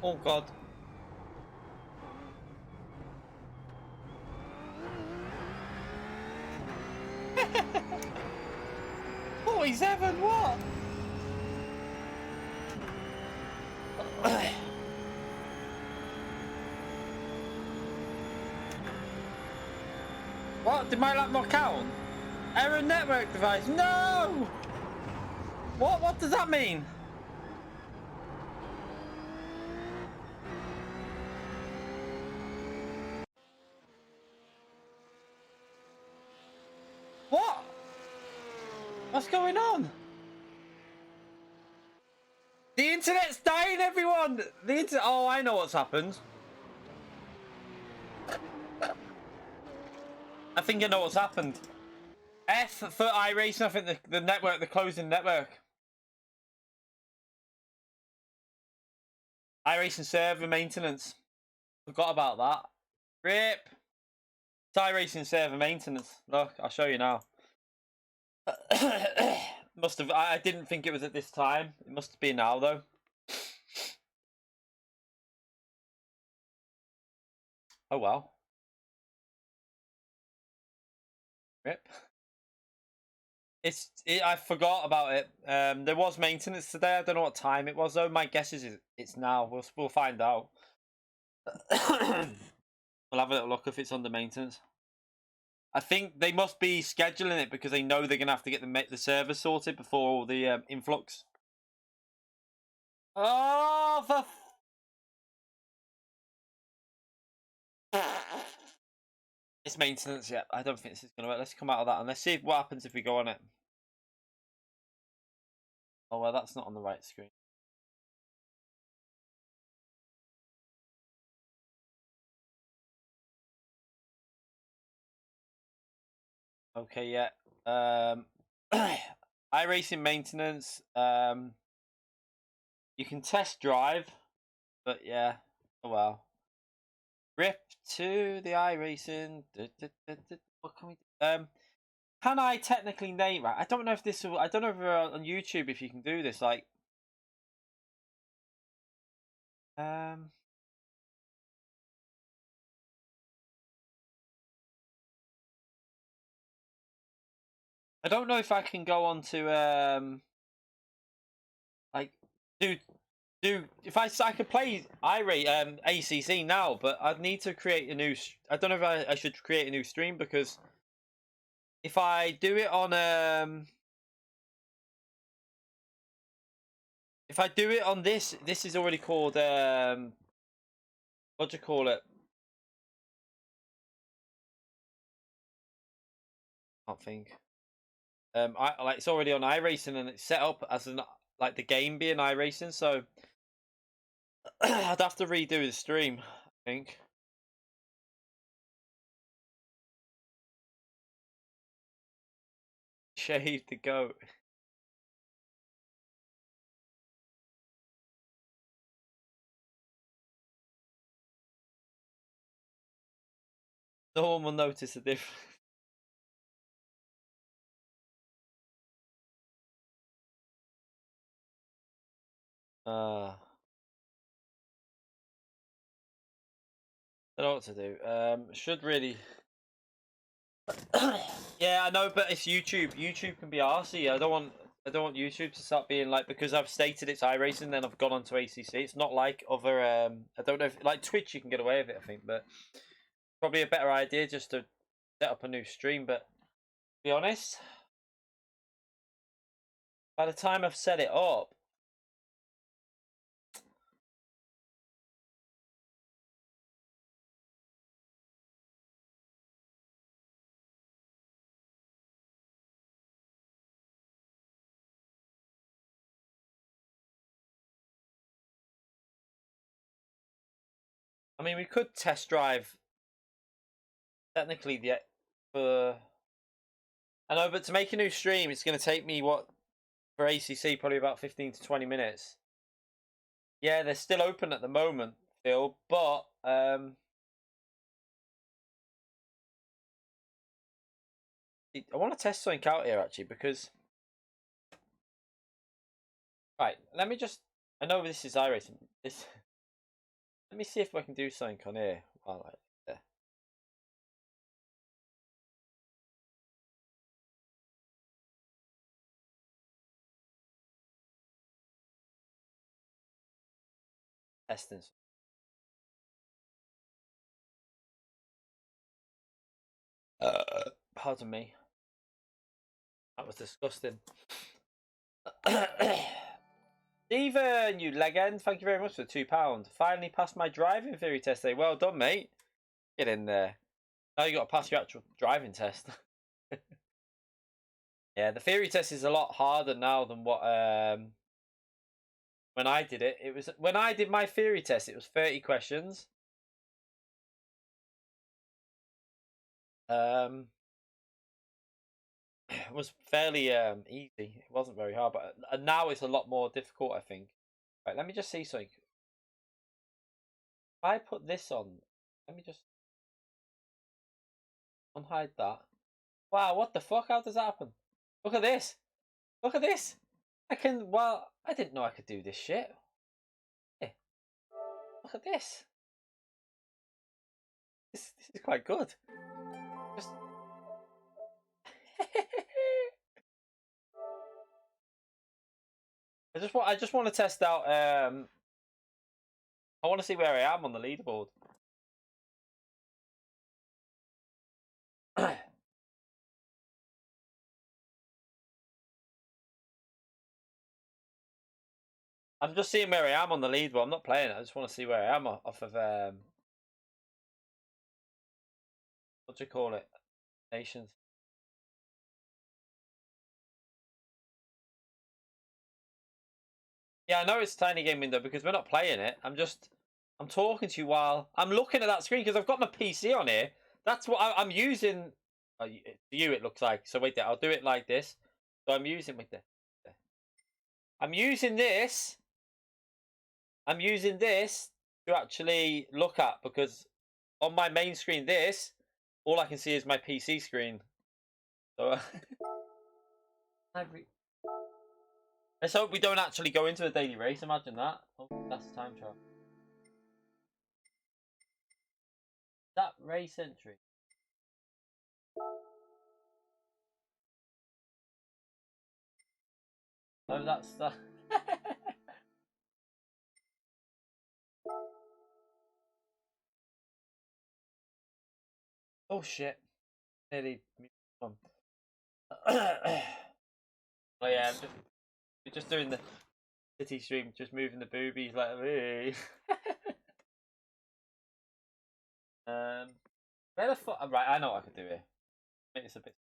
Oh God. "47, what? What? Did my lap not count? Error network device. No! What does that mean? What? What's going on? The internet's dying, everyone! The internet. Oh, I know what's happened. I think I know what's happened. F for iRacing, I think the network, the closing network. iRacing server maintenance. Forgot about that. RIP. It's iRacing server maintenance. Look, I'll show you now. Must have. I didn't think it was at this time. It must be now though. Oh well. RIP. I forgot about it. There was maintenance today. I don't know what time it was though. My guess is it's now. We'll find out. We'll have a little look if it's under maintenance. I think they must be scheduling it because they know they're gonna have to get the server sorted before all the influx. Oh, for it's maintenance. Yeah, I don't think this is gonna work. Let's come out of that and let's see what happens if we go on it. Oh well, that's not on the right screen. Okay, yeah. iRacing maintenance. You can test drive, but yeah. Oh well. Rip to the iRacing. What can we do? Can I technically name it? I don't know if this will. I don't know if on YouTube if you can do this. Like, um, I don't know if I can go on to like do if I could play ACC now, but I'd need to create a new. I don't know if I should create a new stream because if I do it on if I do it on this is already called what do you call it? I can't think. I like it's already on iRacing and it's set up as an like the game being iRacing, so I'd have to redo the stream. I think. Shave the goat. No one will notice the difference. I don't know what to do. Should really. Yeah, I know, but it's YouTube. YouTube can be arsey. I don't want. I don't want YouTube to start being like because I've stated it's iRacing, then I've gone on to ACC. It's not like other. I don't know if like Twitch you can get away with it. I think, but probably a better idea just to set up a new stream. But to be honest, by the time I've set it up, I mean, we could test drive technically the for. I know, but to make a new stream, it's going to take me what for ACC probably about 15 to 20 minutes. Yeah, they're still open at the moment, Phil, but I want to test something out here actually because right, let me just. I know this is iRacing. This. Let me see if I can do something on here. While there. Testing. Pardon me. That was disgusting. Steven, you legend, thank you very much for £2. Finally passed my driving theory test today. Well done, mate. Get in there. Now you got to pass your actual driving test. Yeah, the theory test is a lot harder now than what when I did it. It was when I did my theory test. It was 30 questions. It was fairly easy. It wasn't very hard, but now it's a lot more difficult. I think. Right, let me just see something. If I put this on, let me just unhide that. Wow, what the fuck? How does that happen? Look at this. Look at this. I can. Well, I didn't know I could do this shit. Hey, look at this. This is quite good. Just. I just want to test out. I want to see where I am on the leaderboard. I'm just seeing where I am on the leaderboard. I'm not playing it. I just want to see where I am off of what do you call it? Nations. Yeah, I know it's a tiny game window because we're not playing it. I'm talking to you while I'm looking at that screen because I've got my PC on here. That's what I'm using. To you, it looks like. So wait there. I'll do it like this. So I'm using with the. I'm using this. I'm using this to actually look at because on my main screen, this all I can see is my PC screen. So let's hope we don't actually go into a daily race. Imagine that. Oh, that's time trial. That race entry. Oh, that's that. Oh shit! Nearly. Oh yeah, we're just doing the city stream, just moving the boobies like me. Where the fuck? Right, I know what I could do here. Make this a bit.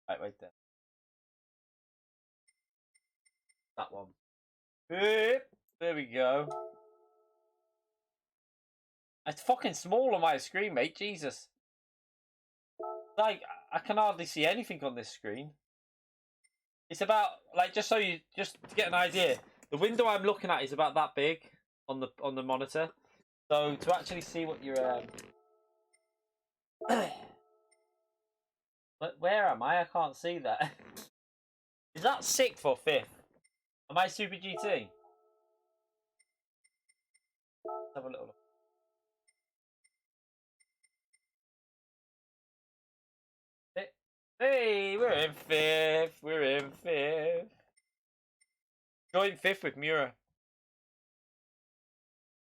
Right, wait there. That one. There we go. It's fucking small on my screen, mate. Jesus. Like, I can hardly see anything on this screen. It's about, like, just to get an idea, the window I'm looking at is about that big on the monitor. So to actually see what you're but where am I? I can't see that. Is that 6th or 5th? Am I Super GT? Let's have a little look. Hey, we're in 5th. We're in 5th. Joint 5th with Mura.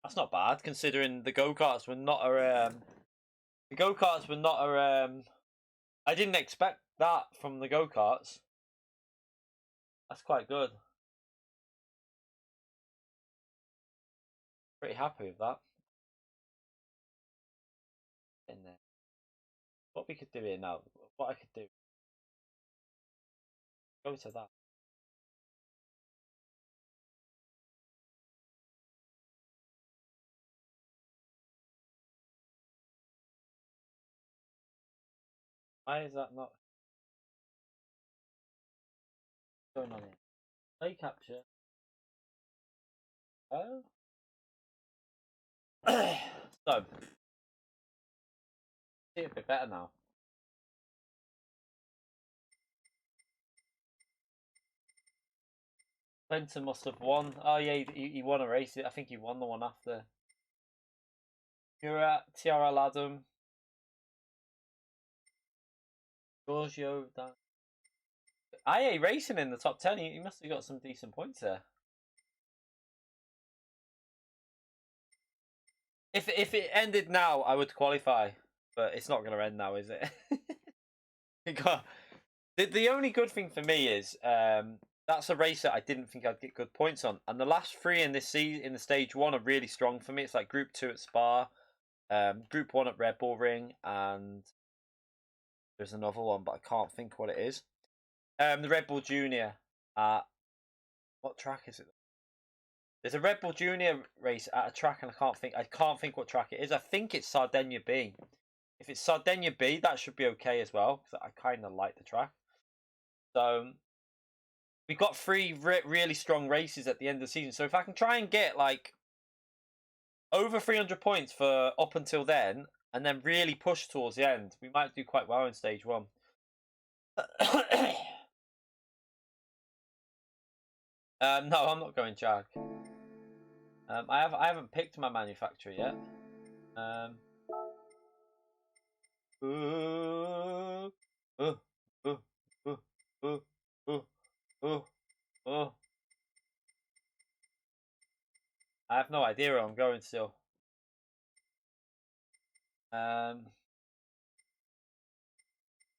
That's not bad considering the go-karts were not a the go-karts were not a I didn't expect that from the go-karts. That's quite good. Pretty happy with that. In there. What we could do here now, what I could do. Go to that. Why is that not going on here? Play capture. Oh. So, see it a bit better now. Clinton must have won. Oh yeah, he won a race. I think he won the one after. You're at TRL Adam. Giorgio. IRacing in the top 10. He must have got some decent points there. If it ended now, I would qualify, but it's not going to end now, is it? The only good thing for me is that's a race that I didn't think I'd get good points on, and the last 3 in this in the stage 1 are really strong for me. It's like Group 2 at Spa, Group 1 at Red Bull Ring, and there's another one, but I can't think what it is. The Red Bull Junior at what track is it? There's a Red Bull Junior race at a track, and I can't think what track it is. I think it's Sardinia B. If it's Sardinia B, that should be okay as well because I kind of like the track. So we've got 3 really strong races at the end of the season. So if I can try and get like over 300 points for up until then, and then really push towards the end, we might do quite well in stage 1. No, I'm not going Jag. I haven't picked my manufacturer yet. Ooh, ooh, ooh, ooh, ooh, ooh, ooh, ooh. I have no idea where I'm going still. No,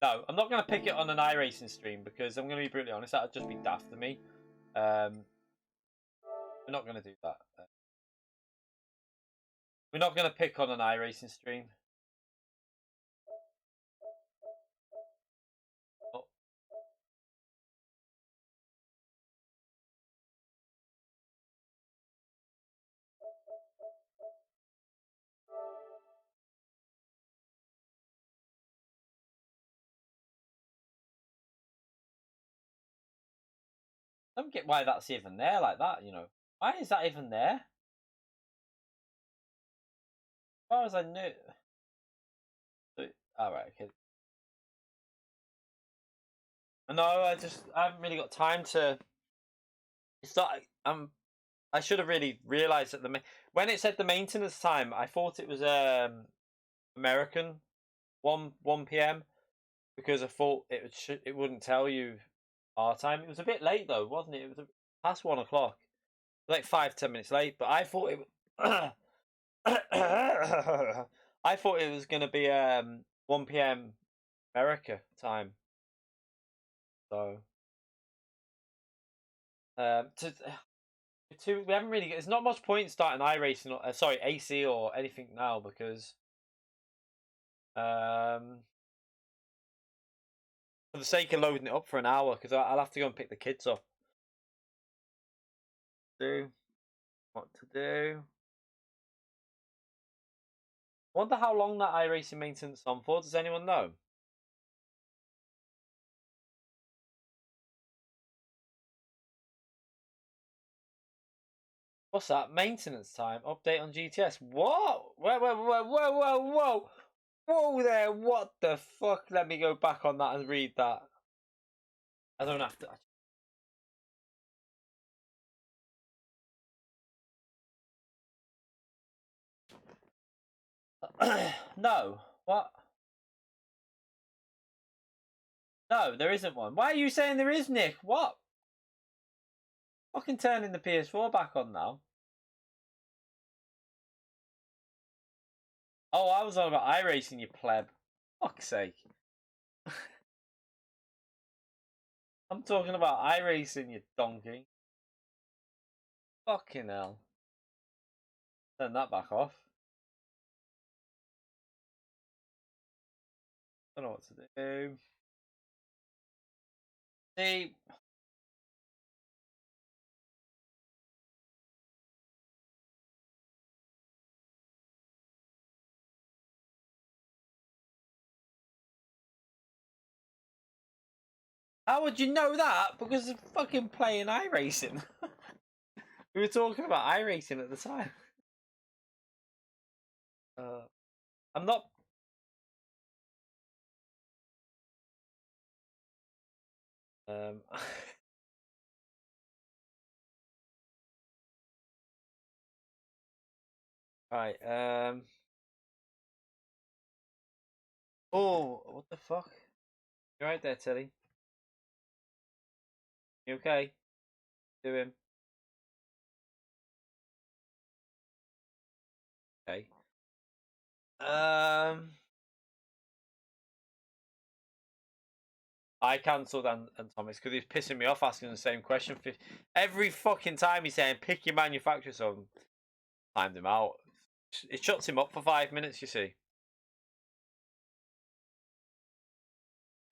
I'm not going to pick it on an iRacing stream because I'm going to be brutally honest, that would just be daft to me. We're not going to do that. We're not going to pick on an iRacing stream. Oh. I don't get why that's even there like that, you know. Why is that even there? As far as I knew. Alright, okay. No, I haven't really got time to. It's not. I should have really realised that when it said the maintenance time, I thought it was American 1 p.m. because I thought it wouldn't tell you our time. It was a bit late though, wasn't it? It was past 1 o'clock, like 5-10 minutes late. But I thought it. I thought it was gonna be 1 p.m. America time. So we haven't really. There's not much point starting iRacing, sorry, AC or anything now because for the sake of loading it up for an hour, because I'll have to go and pick the kids up. What to do? I wonder how long that iRacing maintenance is on for. Does anyone know? What's that? Maintenance time. Update on GTS. What? Whoa. Whoa there. What the fuck? Let me go back on that and read that. I don't have to. No. What? No, there isn't one. Why are you saying there is, Nick? What? Fucking turning the PS4 back on now. Oh, I was on about iRacing, you pleb. Fuck's sake. I'm talking about iRacing, you donkey. Fucking hell. Turn that back off. Don't know what to do. See. How would you know that? Because of fucking playing iRacing. We were talking about iRacing at the time. I'm not. Right. Oh, what the fuck? You right there, Tilly? You okay? Doing. Okay. I cancelled and Thomas because he's pissing me off asking the same question. Every fucking time he's saying pick your manufacturer, so timed him out. It shuts him up for 5 minutes, you see.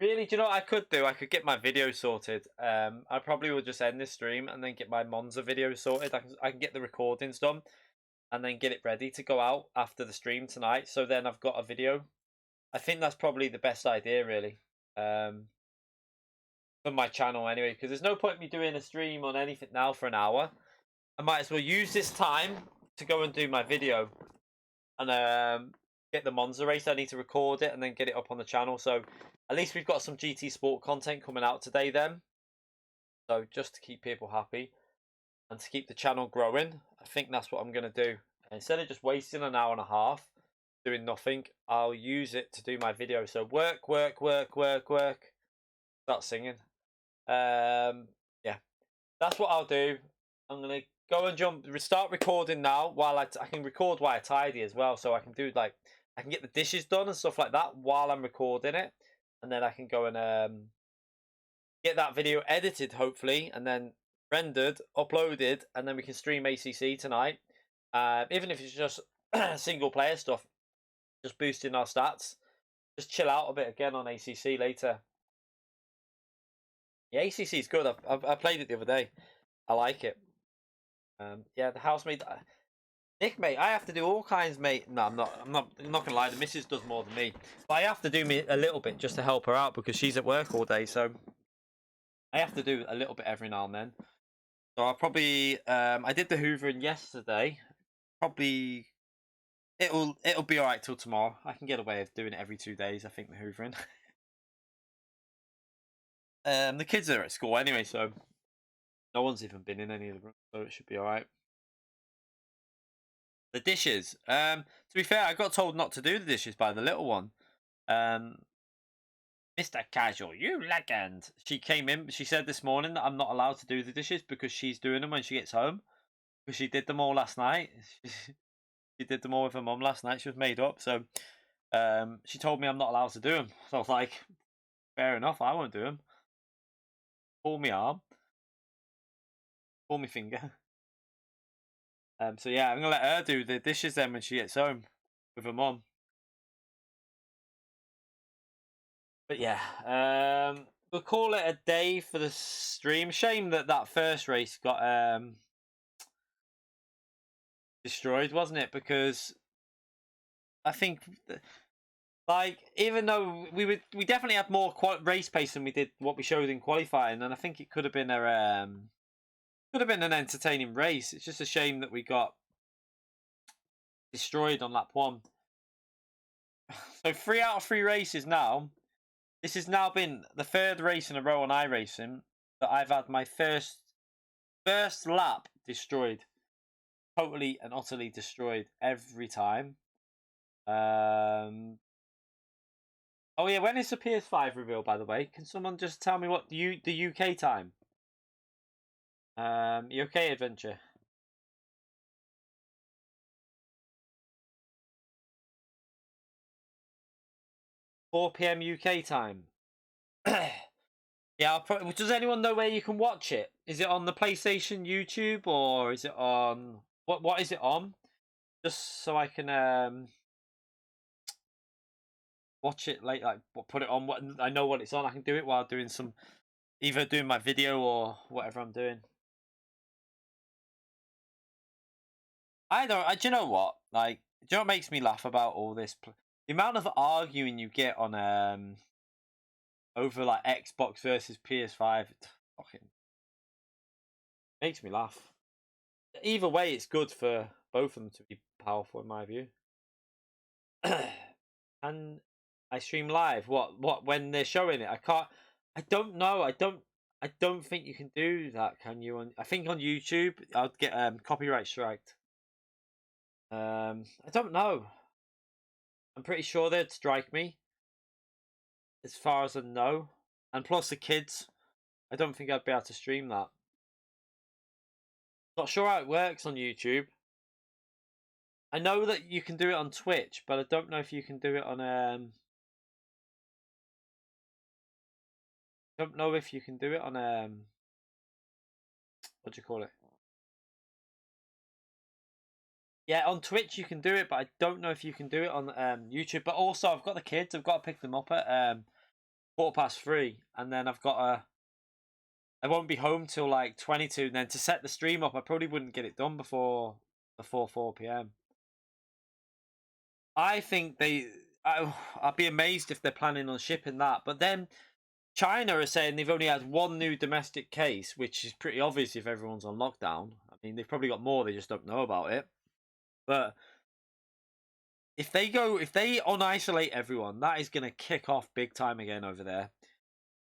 Really, do you know what I could do? I could get my video sorted. I probably will just end this stream and then get my Monza video sorted. I can get the recordings done and then get it ready to go out after the stream tonight. So then I've got a video. I think that's probably the best idea, really. For my channel anyway, because there's no point me doing a stream on anything now for an hour. I might as well use this time to go and do my video and get the Monza race. I need to record it and then get it up on the channel. So at least we've got some GT Sport content coming out today then. So just to keep people happy and to keep the channel growing, I think that's what I'm going to do. Instead of just wasting an hour and a half doing nothing, I'll use it to do my video. So work. Start singing. Yeah, that's what I'll do. I'm gonna go and start recording now while I can record while I tidy as well, so I can do I can get the dishes done and stuff like that while I'm recording it, and then I can go and get that video edited hopefully, and then rendered, uploaded, and then we can stream ACC tonight. Even if it's just single player stuff, just boosting our stats. Just chill out a bit again on ACC later. Yeah, ACC is good. I played it the other day. I like it. Yeah, the housemate. Nick, mate, I have to do all kinds, mate. No, I'm not gonna lie. The missus does more than me, but I have to do me a little bit just to help her out because she's at work all day. So I have to do a little bit every now and then. So I'll probably I did the hoovering yesterday. Probably it'll be alright till tomorrow. I can get away with doing it every 2 days, I think, the hoovering. The kids are at school anyway, so no one's even been in any of the rooms, so it should be alright. The dishes. To be fair, I got told not to do the dishes by the little one. Mr. Casual, you legend. She came in. She said this morning that I'm not allowed to do the dishes because she's doing them when she gets home. Because she did them all last night. She did them all with her mum last night. She was made up. So she told me I'm not allowed to do them. So I was like, fair enough. I won't do them. Pull me arm. Pull me finger. So yeah, I'm gonna let her do the dishes then when she gets home with her mum. But yeah, we'll call it a day for the stream. Shame that that first race got destroyed, wasn't it? Because I think, like, even though we definitely had more race pace than we did what we showed in qualifying, and I think it could have been an entertaining race. It's just a shame that we got destroyed on lap one. So 3 out of 3 races now. This has now been the 3rd race in a row on iRacing that I've had my first lap destroyed, totally and utterly destroyed every time. Oh yeah, when is the PS5 reveal, by the way? Can someone just tell me what the UK time? You okay, Adventure? 4 p.m. UK time. Yeah, does anyone know where you can watch it? Is it on the PlayStation YouTube or is it on what is it on? Just so I can watch it like put it on. What I know what it's on. I can do it while doing either doing my video or whatever I'm doing. I don't. Do you know what? Like, do you know what makes me laugh about all this? The amount of arguing you get on over like Xbox versus PS5, it fucking makes me laugh. Either way, it's good for both of them to be powerful, in my view. And I stream live. What when they're showing it? I can't. I don't know. I don't think you can do that. Can you? I think on YouTube, I'd get copyright striked. I don't know. I'm pretty sure they'd strike me, as far as I know. And plus the kids, I don't think I'd be able to stream that. Not sure how it works on YouTube. I know that you can do it on Twitch, but I don't know if you can do it on don't know if you can do it on what do you call it? Yeah, on Twitch you can do it, but I don't know if you can do it on YouTube. But also, I've got the kids. I've got to pick them up at 3:15, and then I won't be home till like 22. And then to set the stream up, I probably wouldn't get it done before 4 p.m. I think I'd be amazed if they're planning on shipping that. But then China are saying they've only had one new domestic case, which is pretty obvious if everyone's on lockdown. I mean, they've probably got more, they just don't know about it. But if they unisolate everyone, that is going to kick off big time again over there.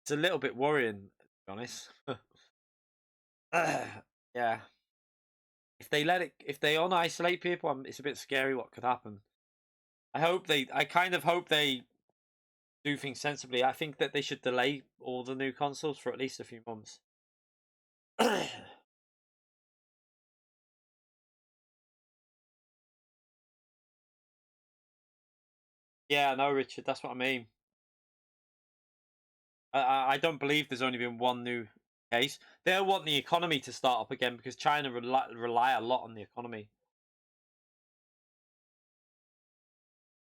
It's a little bit worrying, to be honest. Yeah. If they unisolate people, it's a bit scary what could happen. I kind of hope they do things sensibly. I think that they should delay all the new consoles for at least a few months. Yeah, no, Richard, that's what I mean. I don't believe there's only been one new case. They'll want the economy to start up again because China rely a lot on the economy.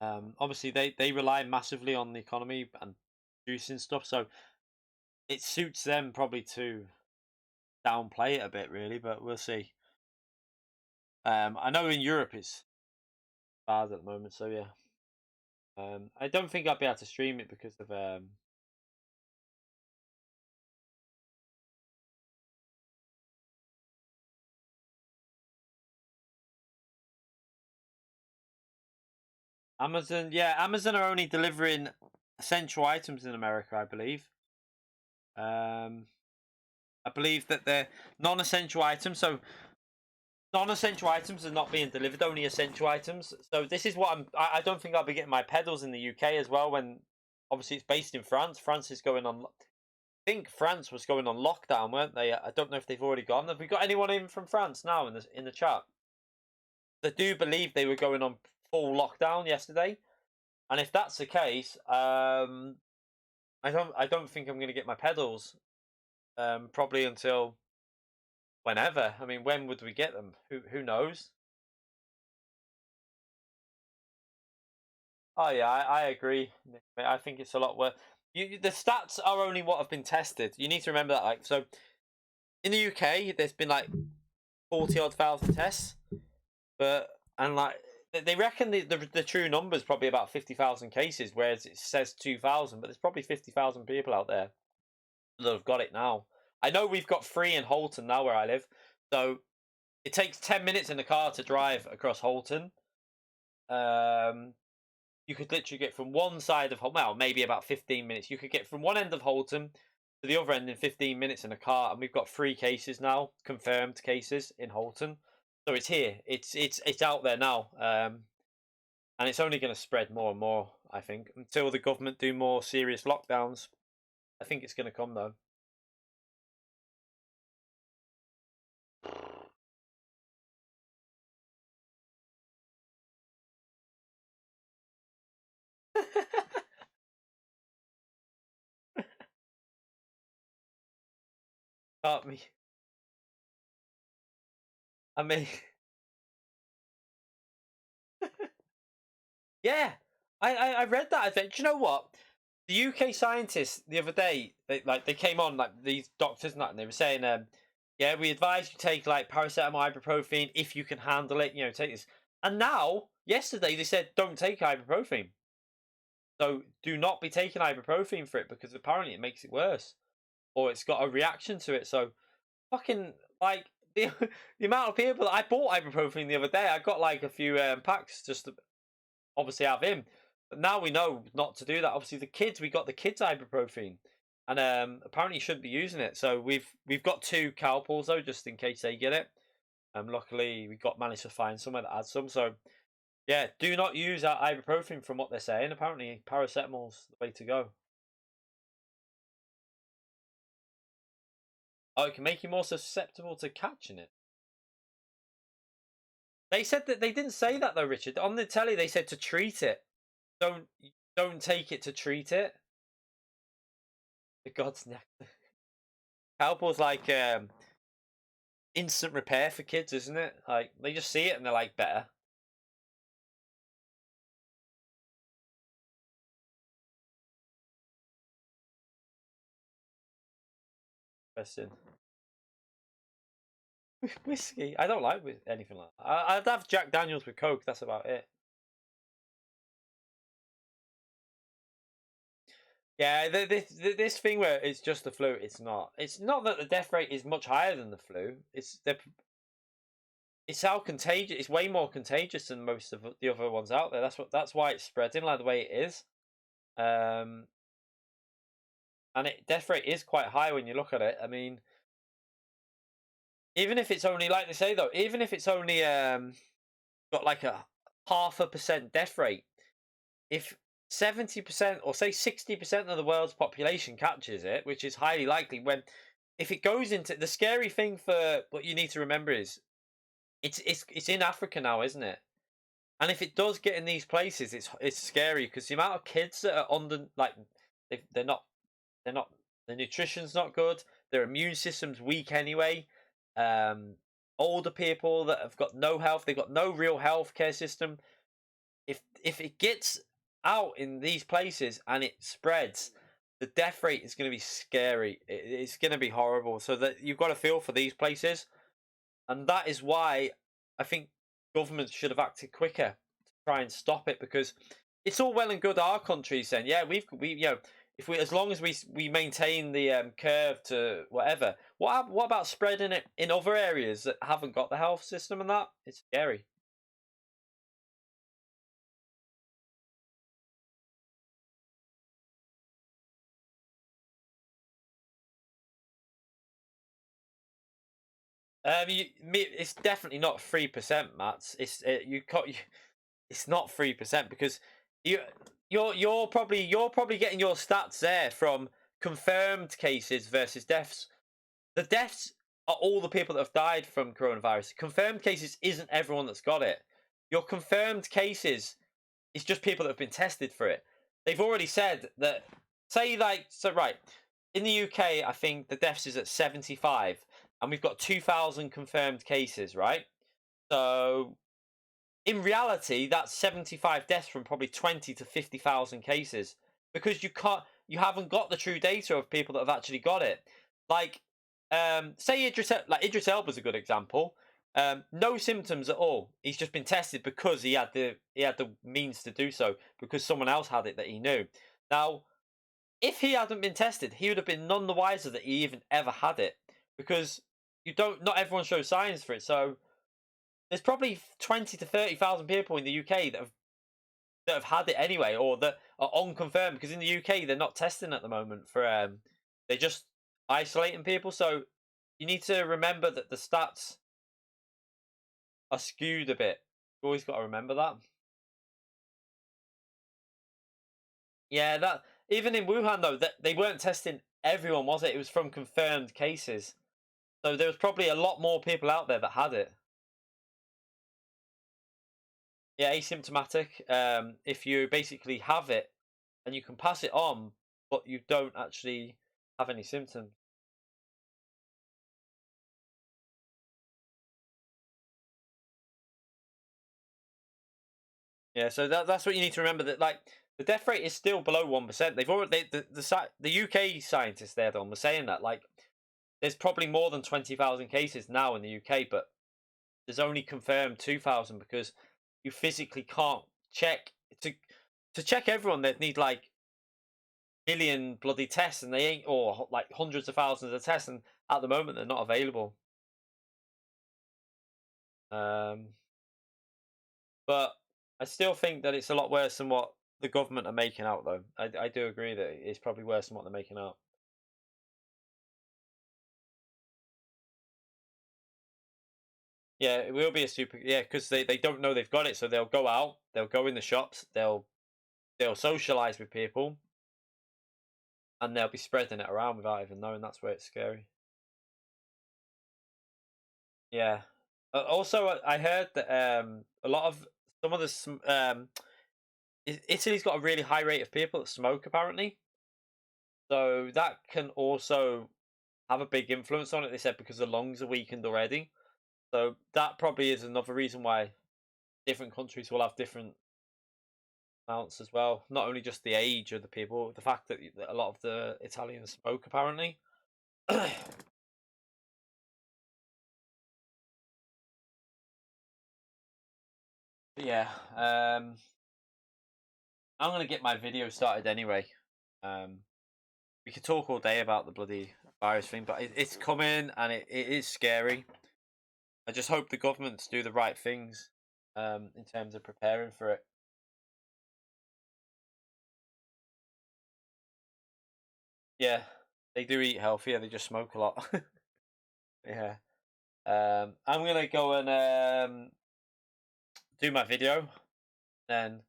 Obviously, they rely massively on the economy and producing stuff, so it suits them probably to downplay it a bit, really. But we'll see. I know in Europe it's bad at the moment, so yeah. I don't think I'd be able to stream it because of Amazon, yeah, Amazon are only delivering essential items in America, I believe. I believe that they're non-essential items, so non-essential items are not being delivered, only essential items. So this is what I don't think I'll be getting my pedals in the UK as well. When obviously it's based in France. France is going on. I think France was going on lockdown, weren't they? I don't know if they've already gone. Have we got anyone in from France now in the chat? I do believe they were going on full lockdown yesterday, and if that's the case, I don't think I'm going to get my pedals probably until whenever. I mean, when would we get them? Who knows? Oh yeah, I agree. I think it's a lot worse. The stats are only what have been tested. You need to remember that. Like, so in the UK, there's been like 40 odd thousand tests, but and like they reckon the true number is probably about 50,000 cases, whereas it says 2,000. But there's probably 50,000 people out there that have got it now. I know we've got 3 in Holton now where I live, so it takes 10 minutes in the car to drive across Holton. You could literally get from one side of well, maybe about 15 minutes. You could get from one end of Holton to the other end in 15 minutes in a car, and we've got 3 cases now, confirmed cases in Holton. So it's here. It's out there now, and it's only going to spread more and more. I think until the government do more serious lockdowns. I think it's going to come though. Can't me. I mean, yeah. I read that. I think. Do you know what? The UK scientists the other day, they came on like these doctors and that, and they were saying, yeah, we advise you take like paracetamol, ibuprofen if you can handle it. You know, take this. And now, yesterday, they said don't take ibuprofen. So do not be taking ibuprofen for it because apparently it makes it worse, or it's got a reaction to it. So fucking like the the amount of people that I bought ibuprofen the other day, I got like a few packs just to obviously have him. But now we know not to do that. Obviously, the kids, we got the kids ibuprofen, and apparently you shouldn't be using it. So we've got 2 Calpols though, just in case they get it. Luckily we got managed to find somewhere that had some. So yeah, do not use that ibuprofen from what they're saying. Apparently, paracetamol's the way to go. Oh, it can make you more susceptible to catching it. They said that they didn't say that though, Richard. On the telly, they said to treat it. Don't don't take it to treat it. The God's neck. Calpol's like instant repair for kids, isn't it? Like they just see it and they're like better. Interesting. Whiskey. I don't like anything like that. I'd have Jack Daniels with Coke. That's about it. Yeah, this thing where it's just the flu. It's not. It's not that the death rate is much higher than the flu. It's how contagious. It's way more contagious than most of the other ones out there. That's why it's spreading like the way it is. Um, and death rate is quite high when you look at it. I mean, even if it's only like they say though, even if it's only got like a 0.5% death rate, if 70% or say 60% of the world's population catches it, which is highly likely, when if it goes into the scary thing for what you need to remember is it's in Africa now, isn't it? And if it does get in these places, it's scary because the amount of kids that are on the like they're not they're not their nutrition's not good, their immune system's weak anyway. Um, Older people that have got no health, they've got no real healthcare system. If it gets out in these places and it spreads, the death rate is going to be scary. It's going to be horrible. So that you've got to feel for these places, and that is why I think governments should have acted quicker to try and stop it. Because it's all well and good our country saying, yeah, we you know if we as long as we maintain the curve to whatever. What about spreading it in other areas that haven't got the health system and that? It's scary. It's definitely not 3%, Matt. It's not 3% because you you're probably getting your stats there from confirmed cases versus deaths. The deaths are all the people that have died from coronavirus. Confirmed cases isn't everyone that's got it. Your confirmed cases is just people that have been tested for it. They've already said that. Say like so, right? In the UK, I think the deaths is at 75, and we've got 2,000 confirmed cases, right? So in reality, that's 75 deaths from probably 20 to 50,000 cases because you haven't got the true data of people that have actually got it. Like, say Idris Elba's a good example. No symptoms at all. He's just been tested because he had the means to do so because someone else had it that he knew. Now, if he hadn't been tested, he would have been none the wiser that he even ever had it because not everyone shows signs for it. So there's probably 20 to 30,000 people in the UK that have had it anyway, or that are unconfirmed. Because in the UK they're not testing at the moment for they're just isolating people. So you need to remember that the stats are skewed a bit. You always got to remember that. Yeah, that even in Wuhan though, that they weren't testing everyone, was it? It was from confirmed cases. So there was probably a lot more people out there that had it. Yeah, asymptomatic. If you basically have it and you can pass it on, but you don't actually have any symptoms. Yeah, so that's what you need to remember. That like the death rate is still below 1%. They've already the UK scientists there Don were saying that like there's probably more than 20,000 cases now in the UK, but there's only confirmed 2,000 because you physically can't check to check everyone. They'd need like million bloody tests, and they ain't, or like hundreds of thousands of tests, and at the moment they're not available. Um, but I still think that it's a lot worse than what the government are making out, though. I do agree that it's probably worse than what they're making out. Yeah, it will be a super. Yeah, because they don't know they've got it, so they'll go out, they'll go in the shops, they'll socialize with people, and they'll be spreading it around without even knowing. That's where it's scary. Yeah. Also, I heard that a lot of some of the Italy's got a really high rate of people that smoke apparently, so that can also have a big influence on it. They said because the lungs are weakened already, so that probably is another reason why different countries will have different amounts as well. Not only just the age of the people, the fact that a lot of the Italians smoke apparently. But yeah, I'm gonna get my video started anyway. Um, we could talk all day about the bloody virus thing, but it's coming and it is scary. I just hope the governments do the right things in terms of preparing for it. Yeah, they do eat healthier. They just smoke a lot. Yeah. I'm gonna go and do my video. Then,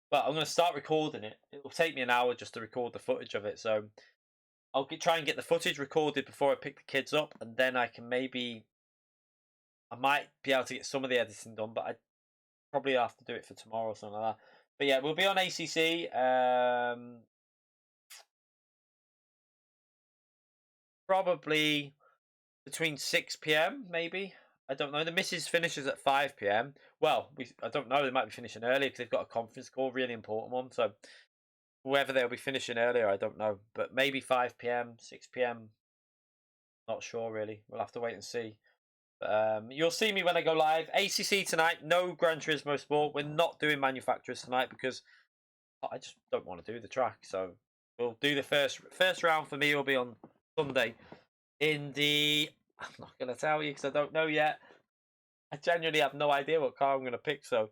but I'm gonna start recording it. It will take me an hour just to record the footage of it. So try and get the footage recorded before I pick the kids up, and then I might be able to get some of the editing done, but I probably have to do it for tomorrow or something like that. But yeah, we'll be on ACC. Probably between 6 p.m. maybe. I don't know. The missus finishes at 5 p.m. Well, I don't know. They might be finishing earlier because they've got a conference call, really important one. So whether they'll be finishing earlier, I don't know. But maybe 5 p.m., 6 p.m. Not sure really. We'll have to wait and see. But, you'll see me when I go live. ACC tonight. No Gran Turismo Sport. We're not doing manufacturers tonight because I just don't want to do the track. So we'll do the first round for me. Will be on Sunday in the. I'm not going to tell you because I don't know yet. I genuinely have no idea what car I'm going to pick. So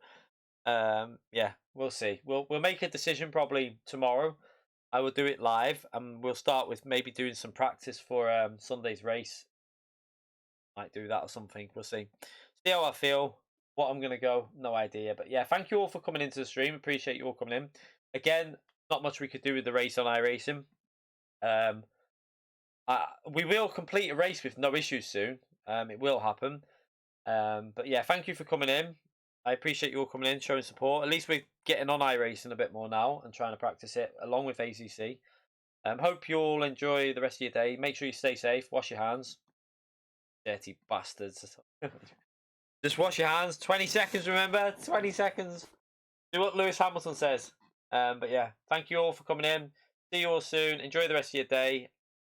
yeah, we'll see. We'll make a decision probably tomorrow. I will do it live, and we'll start with maybe doing some practice for Sunday's race. Might do that or something. We'll see. See how I feel. What I'm gonna go, no idea. But yeah, thank you all for coming into the stream. Appreciate you all coming in. Again, not much we could do with the race on iRacing. We will complete a race with no issues soon. It will happen. But yeah, thank you for coming in. I appreciate you all coming in, showing support. At least we're getting on iRacing a bit more now and trying to practice it along with ACC. Hope you all enjoy the rest of your day. Make sure you stay safe. Wash your hands. Dirty bastards. Just wash your hands. 20 seconds, remember? 20 seconds. Do what Lewis Hamilton says. But yeah, thank you all for coming in. See you all soon. Enjoy the rest of your day.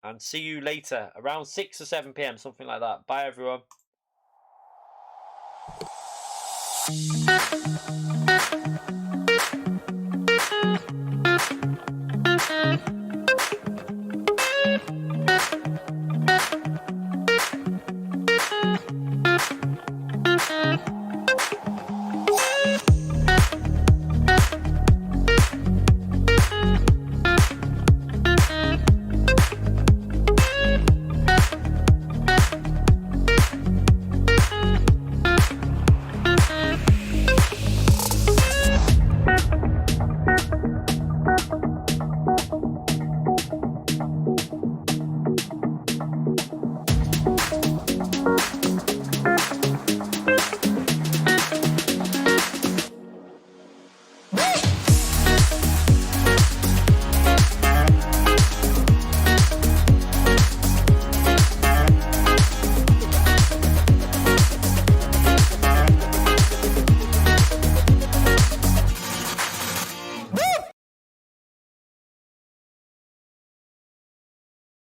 And see you later, around 6 or 7 p.m., something like that. Bye, everyone.